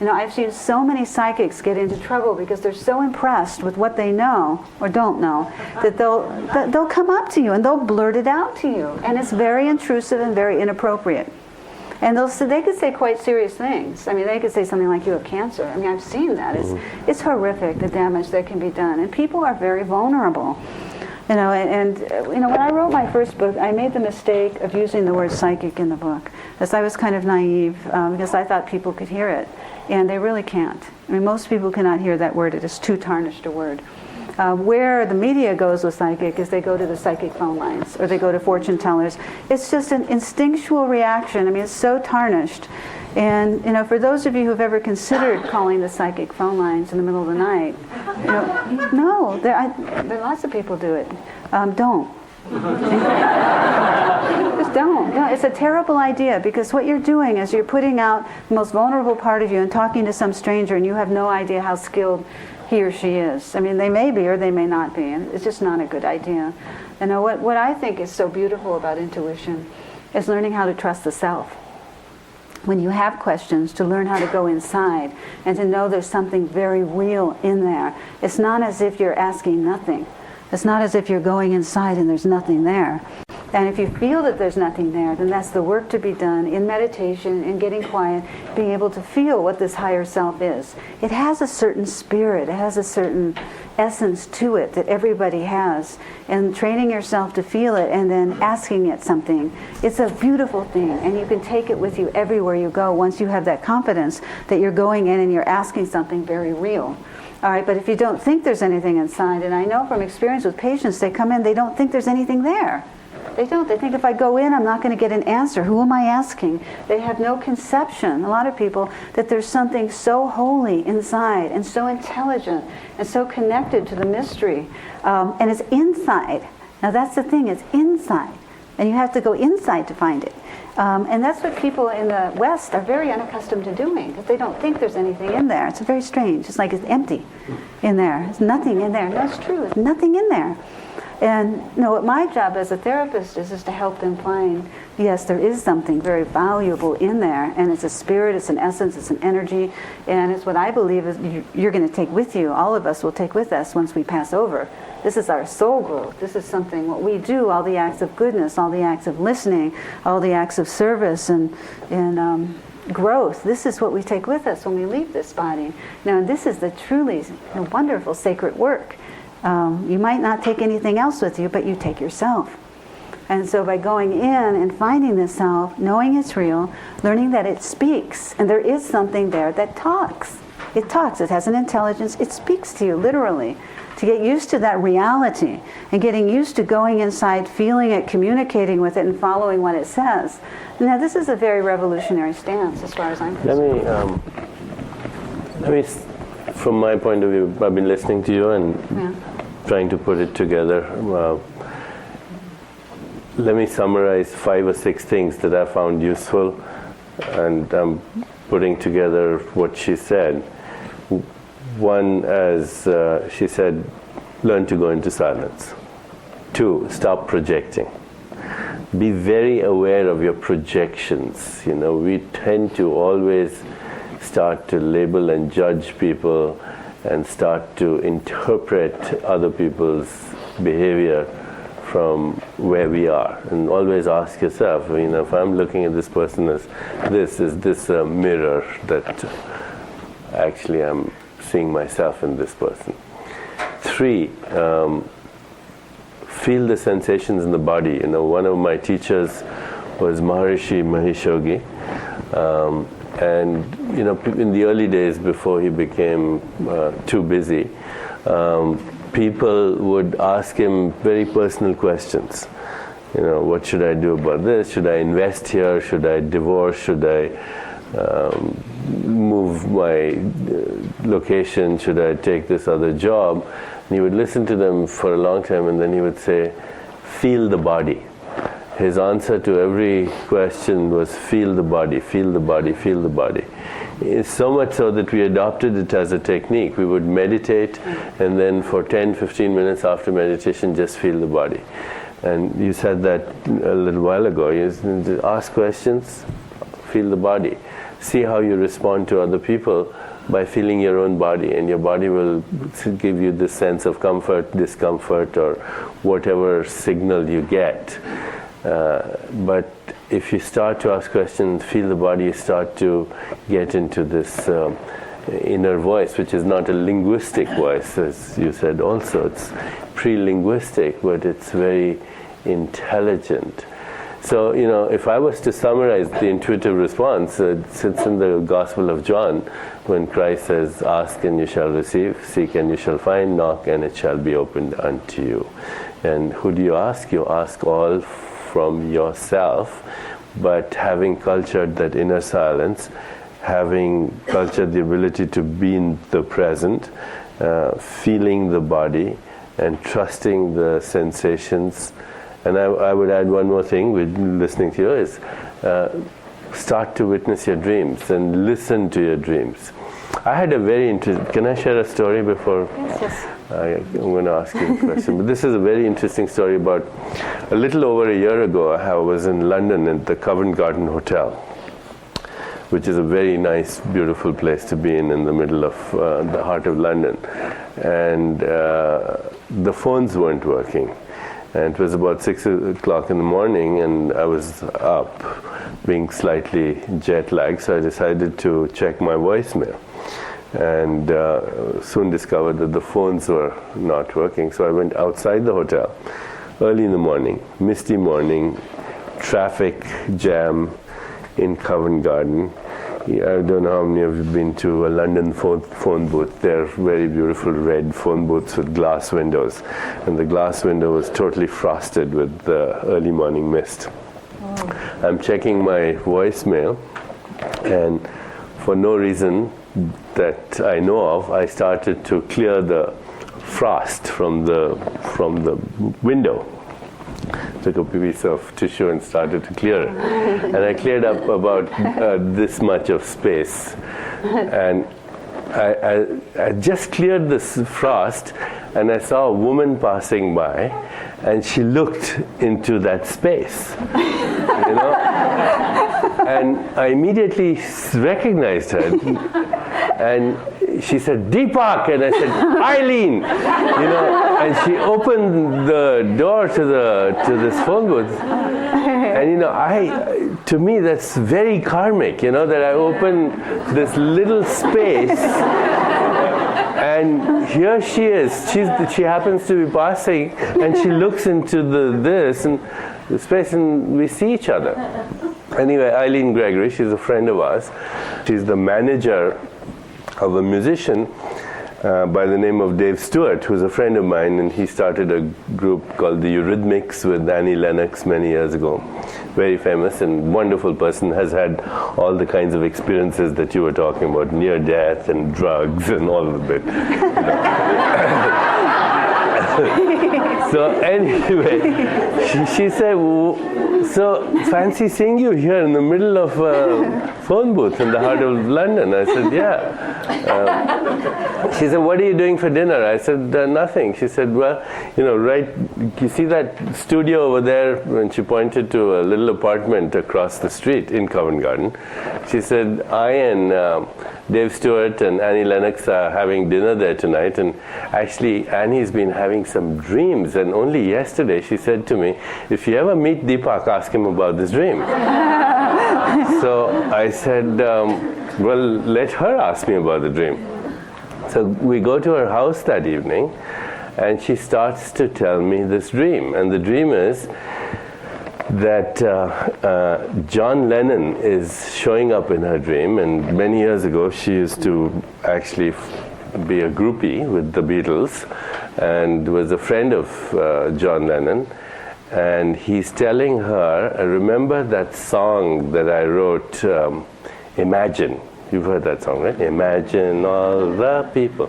I've seen so many psychics get into trouble because they're so impressed with what they know or don't know that they'll come up to you and they'll blurt it out to you. And it's very intrusive and very inappropriate. And they could say quite serious things. I mean, they could say something like, you have cancer. I mean, I've seen that. It's horrific, the damage that can be done. And people are very vulnerable. You know, when I wrote my first book, I made the mistake of using the word psychic in the book, as I was kind of naive, because I thought people could hear it, and they really can't. I mean, most people cannot hear that word. It is too tarnished a word. Where the media goes with psychic is they go to the psychic phone lines, or they go to fortune tellers. It's just an instinctual reaction. I mean, it's so tarnished. And, you know, for those of you who've ever considered calling the psychic phone lines in the middle of the night, you know, no, there are lots of people do it. Don't. Just don't. No, it's a terrible idea, because what you're doing is you're putting out the most vulnerable part of you and talking to some stranger, and you have no idea how skilled he or she is. I mean, they may be or they may not be, and it's just not a good idea. You know, what I think is so beautiful about intuition is learning how to trust the self. When you have questions, to learn how to go inside and to know there's something very real in there. It's not as if you're asking nothing. It's not as if you're going inside and there's nothing there. And if you feel that there's nothing there, then that's the work to be done in meditation, in getting quiet, being able to feel what this higher self is. It has a certain spirit, it has a certain essence to it that everybody has. And training yourself to feel it and then asking it something, it's a beautiful thing. And you can take it with you everywhere you go once you have that confidence that you're going in and you're asking something very real. All right, but if you don't think there's anything inside, and I know from experience with patients, they come in, they don't think there's anything there. They don't. They think if I go in, I'm not going to get an answer. Who am I asking? They have no conception, a lot of people, that there's something so holy inside and so intelligent and so connected to the mystery. And it's inside. Now that's the thing, it's inside. And you have to go inside to find it. And that's what people in the West are very unaccustomed to doing, because they don't think there's anything in there. It's very strange. It's like it's empty in there. There's nothing in there. No, it's true. There's nothing in there. And you know, what my job as a therapist is to help them find, yes, there is something very valuable in there, and it's a spirit, it's an essence, it's an energy, and it's what I believe is you're going to take with you. All of us will take with us once we pass over. This is our soul growth. This is something, what we do, all the acts of goodness, all the acts of listening, all the acts of service and growth. This is what we take with us when we leave this body. Now, this is the truly wonderful sacred work. You might not take anything else with you, but you take yourself. And so by going in and finding the self, knowing it's real, learning that it speaks, and there is something there that talks. It talks, it has an intelligence, it speaks to you, literally. To get used to that reality, and getting used to going inside, feeling it, communicating with it, and following what it says. Now this is a very revolutionary stance as far as I'm concerned. Let me from my point of view, I've been listening to you and trying to put it together. Let me summarize 5 or 6 things that I found useful, and I'm putting together what she said. One, as she said, learn to go into silence. 2, stop projecting. Be very aware of your projections. You know, we tend to always start to label and judge people and start to interpret other people's behavior from where we are. And always ask yourself, you know, if I'm looking at this person as this, is this a mirror that actually I'm seeing myself in this person? 3, feel the sensations in the body. You know, one of my teachers was Maharishi Mahesh Yogi. And you know, in the early days before he became too busy, people would ask him very personal questions. You know, what should I do about this? Should I invest here? Should I divorce? Should I move my location? Should I take this other job? And he would listen to them for a long time, and then he would say, feel the body. His answer to every question was feel the body, feel the body, feel the body. It's so much so that we adopted it as a technique. We would meditate, and then for 10-15 minutes after meditation, just feel the body. And you said that a little while ago. You ask questions, feel the body. See how you respond to other people by feeling your own body, and your body will give you this sense of comfort, discomfort, or whatever signal you get. But if you start to ask questions, feel the body, you start to get into this inner voice, which is not a linguistic voice, as you said also. It's pre-linguistic, but it's very intelligent. So, if I was to summarize the intuitive response, it sits in the Gospel of John when Christ says, ask and you shall receive, seek and you shall find, knock and it shall be opened unto you. And who do you ask? You ask all from yourself, but having cultured that inner silence, having cultured the ability to be in the present, feeling the body, and trusting the sensations. And I would add one more thing with listening to you is start to witness your dreams and listen to your dreams. I had a very interesting, can I share a story before? Yes. I'm going to ask you a question. But this is a very interesting story about a little over a year ago. I was in London at the Covent Garden Hotel, which is a very nice, beautiful place to be in the middle of the heart of London. And the phones weren't working. And it was about 6 o'clock in the morning, and I was up, being slightly jet lagged, so I decided to check my voicemail. And soon discovered that the phones were not working. So I went outside the hotel, early in the morning, misty morning, traffic jam in Covent Garden. I don't know how many of you have been to a London phone booth. They're very beautiful red phone booths with glass windows. And the glass window was totally frosted with the early morning mist. Oh. I'm checking my voicemail, and for no reason that I know of, I started to clear the frost from the window. Took a piece of tissue and started to clear it. And I cleared up about this much of space. And I just cleared this frost, and I saw a woman passing by, and she looked into that space. And I immediately recognized her. And she said, Deepak, and I said, Eileen, and she opened the door to this phone booth. And to me that's very karmic, that I open this little space, and here she is. She happens to be passing, and she looks into this and the space, and we see each other. Anyway, Eileen Gregory, she's a friend of ours. She's the manager of a musician by the name of Dave Stewart, who's a friend of mine, and he started a group called the Eurythmics with Annie Lennox many years ago. Very famous and wonderful person, has had all the kinds of experiences that you were talking about, near death and drugs and all of it. So anyway, she said, so fancy seeing you here in the middle of a phone booth in the heart of London. I said, yeah. She said, what are you doing for dinner? I said, nothing. She said, well, right, you see that studio over there? And she pointed to a little apartment across the street in Covent Garden. She said, I and Dave Stewart and Annie Lennox are having dinner there tonight, and actually Annie's been having some dreams, and only yesterday she said to me, if you ever meet Deepak, ask him about this dream. So I said, well, let her ask me about the dream. So we go to her house that evening, and she starts to tell me this dream, and the dream is that John Lennon is showing up in her dream, and many years ago she used to actually be a groupie with the Beatles and was a friend of John Lennon, and he's telling her, remember that song that I wrote, Imagine. You've heard that song, right? Imagine all the people.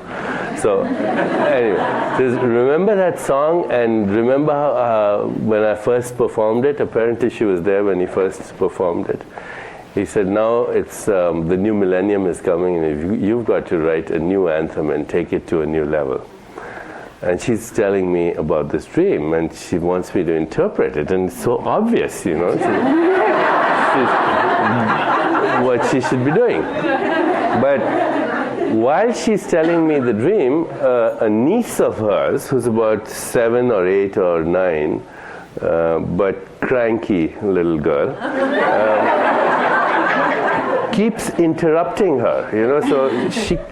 So anyway, says, remember that song, and remember how, when I first performed it? Apparently she was there when he first performed it. He said, now it's the new millennium is coming, and you've got to write a new anthem and take it to a new level. And she's telling me about this dream, and she wants me to interpret it, and it's so obvious, what she should be doing. But while she's telling me the dream, a niece of hers, who's about 7 or 8 or 9, but cranky little girl. Keeps interrupting her, so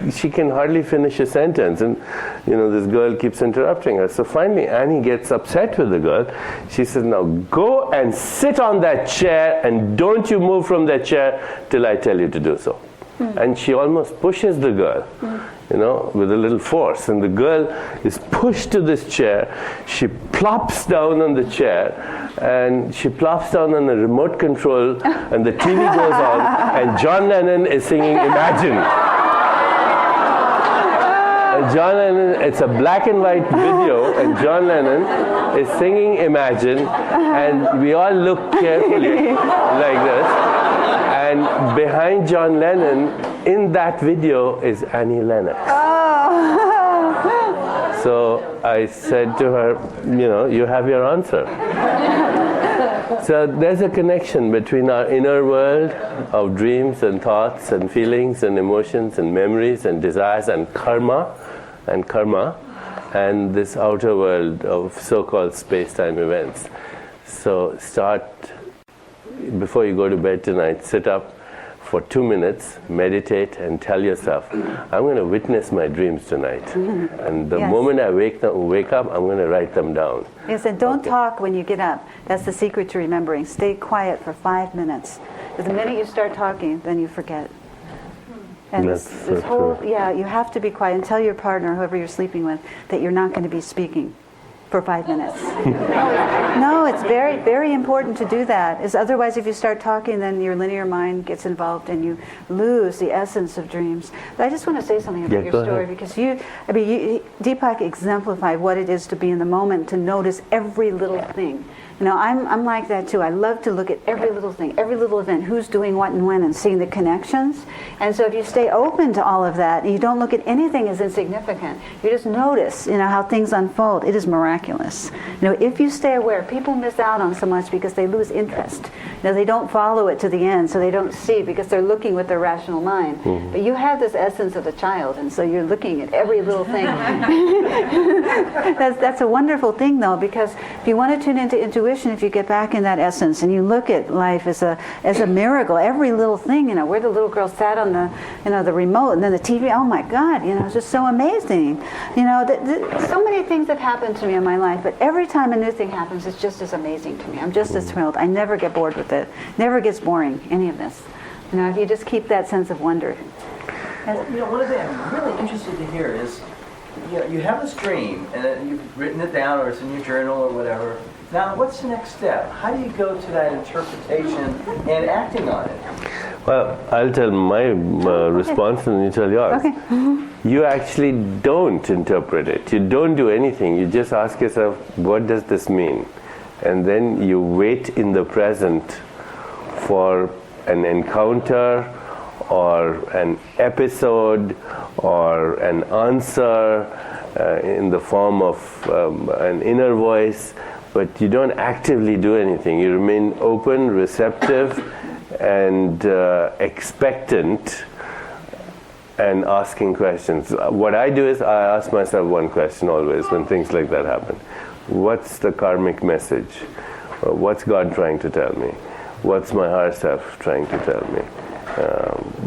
she can hardly finish a sentence, and this girl keeps interrupting her. So finally Annie gets upset with the girl. She says, now go and sit on that chair and don't you move from that chair till I tell you to do so. And she almost pushes the girl, with a little force, and the girl is pushed to this chair. She plops down on the chair, and she plops down on the remote control, and the TV goes on, and John Lennon is singing Imagine. And John Lennon, it's a black and white video, and John Lennon is singing Imagine, and we all look carefully like this. And behind John Lennon, in that video, is Annie Lennox. So I said to her, you have your answer. So there's a connection between our inner world of dreams and thoughts and feelings and emotions and memories and desires and karma, and this outer world of so-called space-time events. So before you go to bed tonight, sit up for 2 minutes, meditate, and tell yourself, I'm going to witness my dreams tonight. And the moment I wake up, I'm going to write them down. Yes, and don't talk when you get up. That's the secret to remembering. Stay quiet for 5 minutes. Because the minute you start talking, then you forget. And this whole, you have to be quiet and tell your partner, whoever you're sleeping with, that you're not going to be speaking for 5 minutes. No, it's very, very important to do that. Is otherwise, if you start talking, then your linear mind gets involved and you lose the essence of dreams. But I just want to say something about your story, because Deepak exemplified what it is to be in the moment, to notice every little thing. I'm like that too. I love to look at every little thing, every little event, who's doing what and when, and seeing the connections. And so if you stay open to all of that, and you don't look at anything as insignificant, you just notice, how things unfold. It is miraculous. If you stay aware, people miss out on so much because they lose interest. They don't follow it to the end, so they don't see, because they're looking with their rational mind. But you have this essence of a child, and so you're looking at every little thing. That's a wonderful thing, though, because if you want to tune into intuition, if you get back in that essence and you look at life as a miracle, every little thing, where the little girl sat on the remote, and then the TV, oh my God, it's just so amazing. So many things have happened to me in my life, but every time a new thing happens, it's just as amazing to me. I'm just as thrilled. I never get bored with it. Never gets boring, any of this. If you just keep that sense of wonder. One thing I'm really interested to hear is, you have this dream, and then you've written it down, or it's in your journal, or whatever. Now, what's the next step? How do you go to that interpretation and acting on it? Well, I'll tell my response, and you tell yours. Okay. You actually don't interpret it. You don't do anything. You just ask yourself, what does this mean? And then you wait in the present for an encounter or an episode or an answer in the form of an inner voice, but you don't actively do anything. You remain open, receptive, and expectant, and asking questions. What I do is I ask myself one question always when things like that happen. What's the karmic message? What's God trying to tell me? What's my higher self trying to tell me?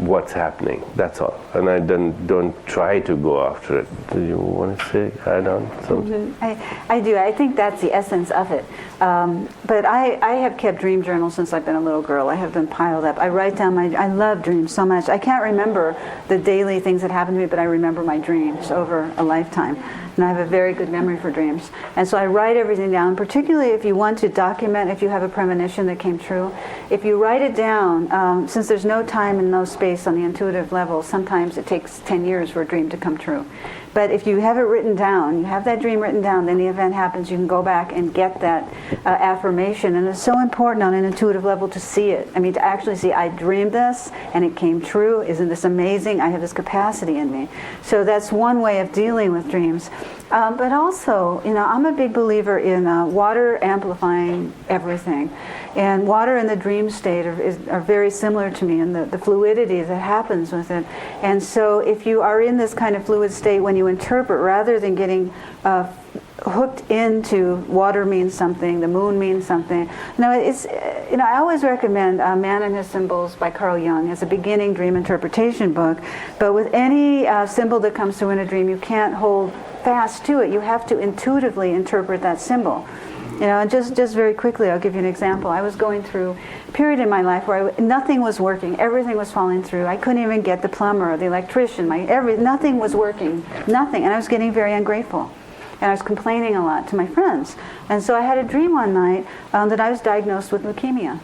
What's happening? That's all. And I don't try to go after it. Do you want to add on something? I do. I think that's the essence of it. But I have kept dream journals since I've been a little girl. I have them piled up. I write down I love dreams so much. I can't remember the daily things that happen to me, but I remember my dreams over a lifetime. And I have a very good memory for dreams. And so I write everything down, particularly if you want to document, if you have a premonition that came true. If you write it down, since there's no time and no space on the intuitive level, sometimes it takes 10 years for a dream to come true. But if you have it written down, you have that dream written down, then the event happens, you can go back and get that affirmation. And it's so important on an intuitive level to see it. I mean, to actually see, I dreamed this and it came true. Isn't this amazing? I have this capacity in me. So that's one way of dealing with dreams. But also, I'm a big believer in water amplifying everything. And water and the dream state are very similar to me, and the fluidity that happens with it. And so if you are in this kind of fluid state when you interpret, rather than getting hooked into water means something, the moon means something. I always recommend Man and His Symbols by Carl Jung as a beginning dream interpretation book. But with any symbol that comes through in a dream, you can't hold fast to it. You have to intuitively interpret that symbol. And just very quickly, I'll give you an example. I was going through a period in my life where nothing was working. Everything was falling through. I couldn't even get the plumber or the electrician. Nothing was working. Nothing. And I was getting very ungrateful. And I was complaining a lot to my friends. And so I had a dream one night that I was diagnosed with leukemia.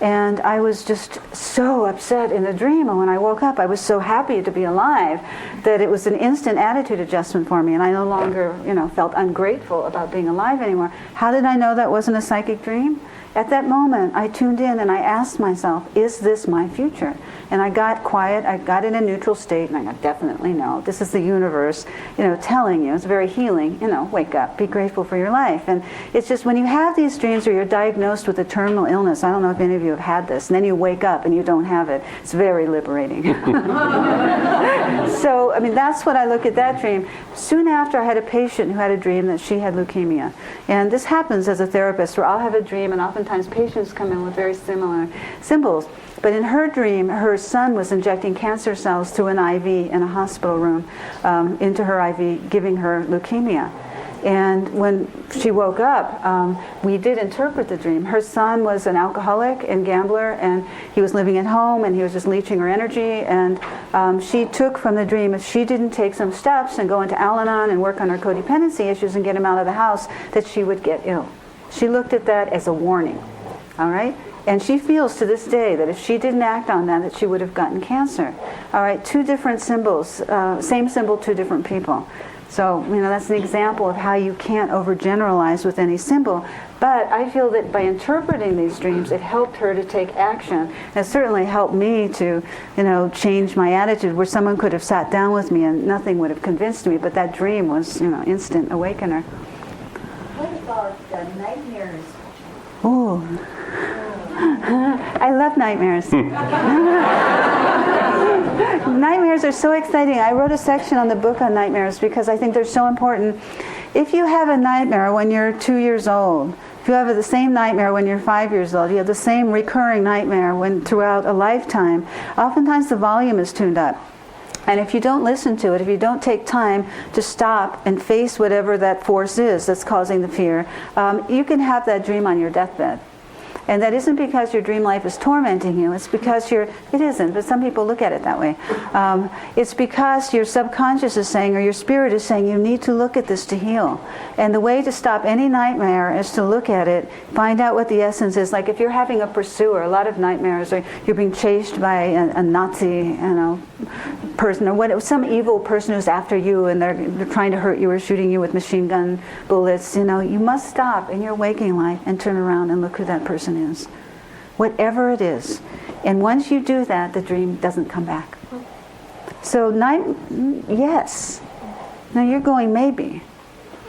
And I was just so upset in the dream. And when I woke up, I was so happy to be alive that it was an instant attitude adjustment for me. And I no longer, felt ungrateful about being alive anymore. How did I know that wasn't a psychic dream? At that moment, I tuned in and I asked myself, is this my future? And I got quiet, I got in a neutral state, and I got, definitely no. This is the universe, telling you. It's very healing, wake up, be grateful for your life. And it's just when you have these dreams where you're diagnosed with a terminal illness, I don't know if any of you have had this, and then you wake up and you don't have it. It's very liberating. So, that's what I look at that dream. Soon after, I had a patient who had a dream that she had leukemia. And this happens as a therapist, where I'll have a dream, and oftentimes patients come in with very similar symbols. But in her dream, her son was injecting cancer cells through an IV in a hospital room into her IV, giving her leukemia. And when she woke up, we did interpret the dream. Her son was an alcoholic and gambler, and he was living at home, and he was just leeching her energy. And she took from the dream, if she didn't take some steps and go into Al-Anon and work on her codependency issues and get him out of the house, that she would get ill. She looked at that as a warning, all right? And she feels to this day that if she didn't act on that she would have gotten cancer. All right, two different symbols, same symbol, two different people. So, that's an example of how you can't overgeneralize with any symbol. But I feel that by interpreting these dreams, it helped her to take action. And it certainly helped me to, change my attitude, where someone could have sat down with me and nothing would have convinced me. But that dream was, instant awakener. What about nightmares? Ooh. I love nightmares. Nightmares are so exciting. I wrote a section on the book on nightmares because I think they're so important. If you have a nightmare when you're 2 years old, if you have the same nightmare when you're 5 years old, you have the same recurring nightmare throughout a lifetime, oftentimes the volume is tuned up. And if you don't listen to it, if you don't take time to stop and face whatever that force is that's causing the fear, you can have that dream on your deathbed. And that isn't because your dream life is tormenting you. It's because it isn't, but some people look at it that way. It's because your subconscious is saying, or your spirit is saying, you need to look at this to heal. And the way to stop any nightmare is to look at it, find out what the essence is. Like if you're having a pursuer, a lot of nightmares, or you're being chased by a Nazi, person, or some evil person who's after you, and they're trying to hurt you or shooting you with machine gun bullets. You must stop in your waking life and turn around and look who that person is, whatever it is. And once you do that, the dream doesn't come back. So yes. Now you're going maybe.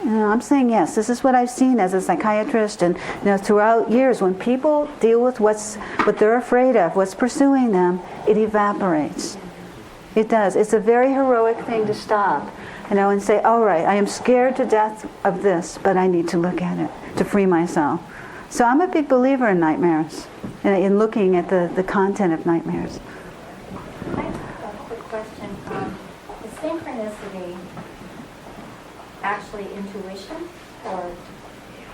I'm saying yes. This is what I've seen as a psychiatrist, and throughout years, when people deal with what they're afraid of, what's pursuing them, it evaporates. It does. It's a very heroic thing to stop, and say, all right, I am scared to death of this, but I need to look at it to free myself. So I'm a big believer in nightmares, in looking at the content of nightmares. I have a quick question. Is synchronicity actually intuition, or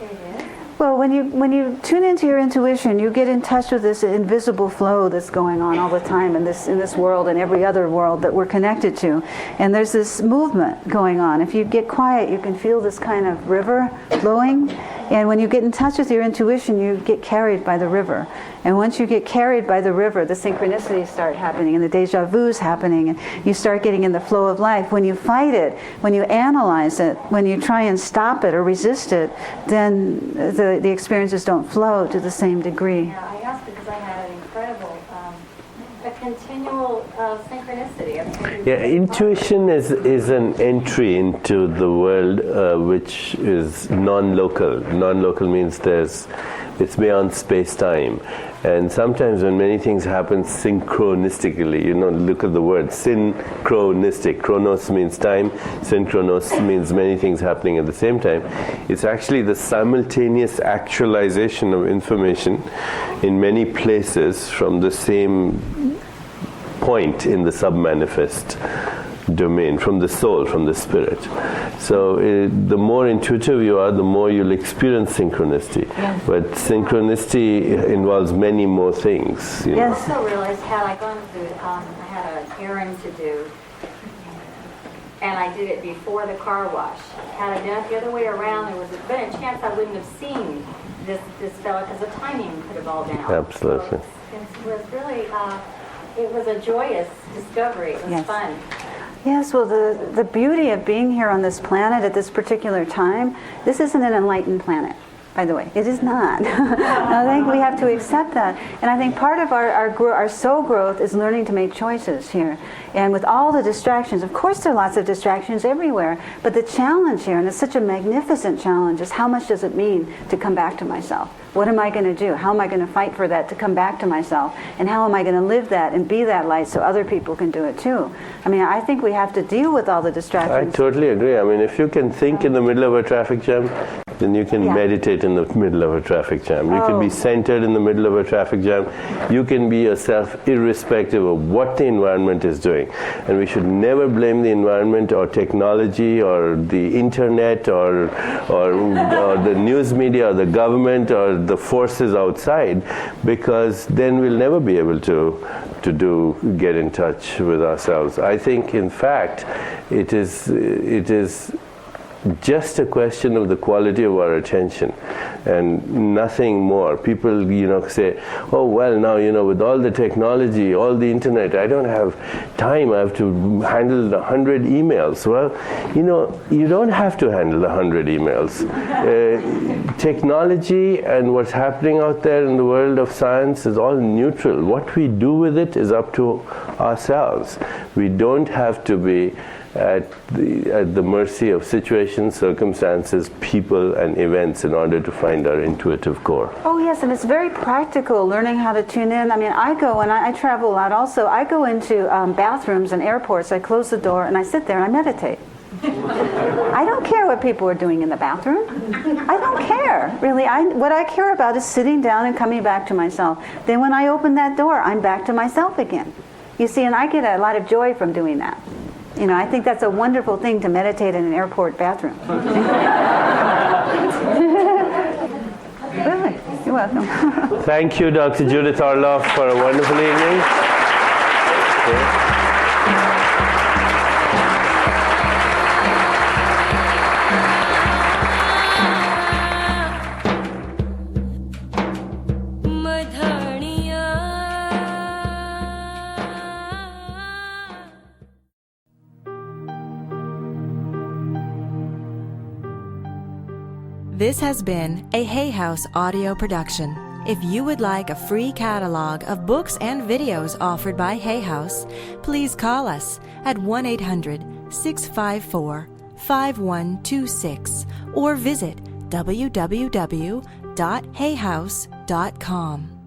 it is? Well, when you tune into your intuition, you get in touch with this invisible flow that's going on all the time in this world and every other world that we're connected to. And there's this movement going on. If you get quiet, you can feel this kind of river flowing. And when you get in touch with your intuition, you get carried by the river. And once you get carried by the river, the synchronicities start happening and the deja vu's happening, and you start getting in the flow of life. When you fight it, when you analyze it, when you try and stop it or resist it, then the experiences don't flow to the same degree. Yeah, I asked because I had an incredible, a continual synchronicity. Yeah, intuition is an entry into the world which is non-local. Non-local means there's It's beyond space-time. And sometimes when many things happen synchronistically, look at the word synchronistic. Chronos means time, synchronos means many things happening at the same time. It's actually the simultaneous actualization of information in many places from the same point in the sub-manifest domain, from the soul, from the spirit. So the more intuitive you are, the more you'll experience synchronicity. Yes. But synchronicity involves many more things. I also realized, had I gone through, I had an errand to do, and I did it before the car wash. Had I done it the other way around, there was a better chance I wouldn't have seen this fellow, because the timing could have all been off. Absolutely. So it was really, it was a joyous discovery. It was Yes. fun. Yes, well, the beauty of being here on this planet at this particular time, this isn't an enlightened planet, by the way. It is not. I think we have to accept that. And I think part of our soul growth is learning to make choices here. And with all the distractions, of course there are lots of distractions everywhere, but the challenge here, and it's such a magnificent challenge, is how much does it mean to come back to myself? What am I going to do? How am I going to fight for that to come back to myself? And how am I going to live that and be that light so other people can do it too? I mean, I think we have to deal with all the distractions. I totally agree. I mean, if you can think in the middle of a traffic jam, then you can meditate in the middle of a traffic jam. You can be centered in the middle of a traffic jam. You can be yourself irrespective of what the environment is doing. And we should never blame the environment or technology or the internet or the news media or the government or the forces outside, because then we'll never be able to get in touch with ourselves. I think, in fact, it is just a question of the quality of our attention and nothing more. People, say, oh, well, now, with all the technology, all the internet, I don't have time. I have to handle 100 emails. Well, you don't have to handle 100 emails. Technology and what's happening out there in the world of science is all neutral. What we do with it is up to ourselves. We don't have to be at the mercy of situations, circumstances, people, and events in order to find our intuitive core. Oh yes, and it's very practical, learning how to tune in. I mean, I go, and I travel a lot also, I go into bathrooms and airports, I close the door, and I sit there and I meditate. I don't care what people are doing in the bathroom. I don't care, really. What I care about is sitting down and coming back to myself. Then when I open that door, I'm back to myself again. You see, and I get a lot of joy from doing that. I think that's a wonderful thing to meditate in an airport bathroom. Really, you're welcome. Thank you, Dr. Judith Orloff, for a wonderful evening. This has been a Hay House audio production. If you would like a free catalog of books and videos offered by Hay House, please call us at 1-800-654-5126 or visit www.hayhouse.com.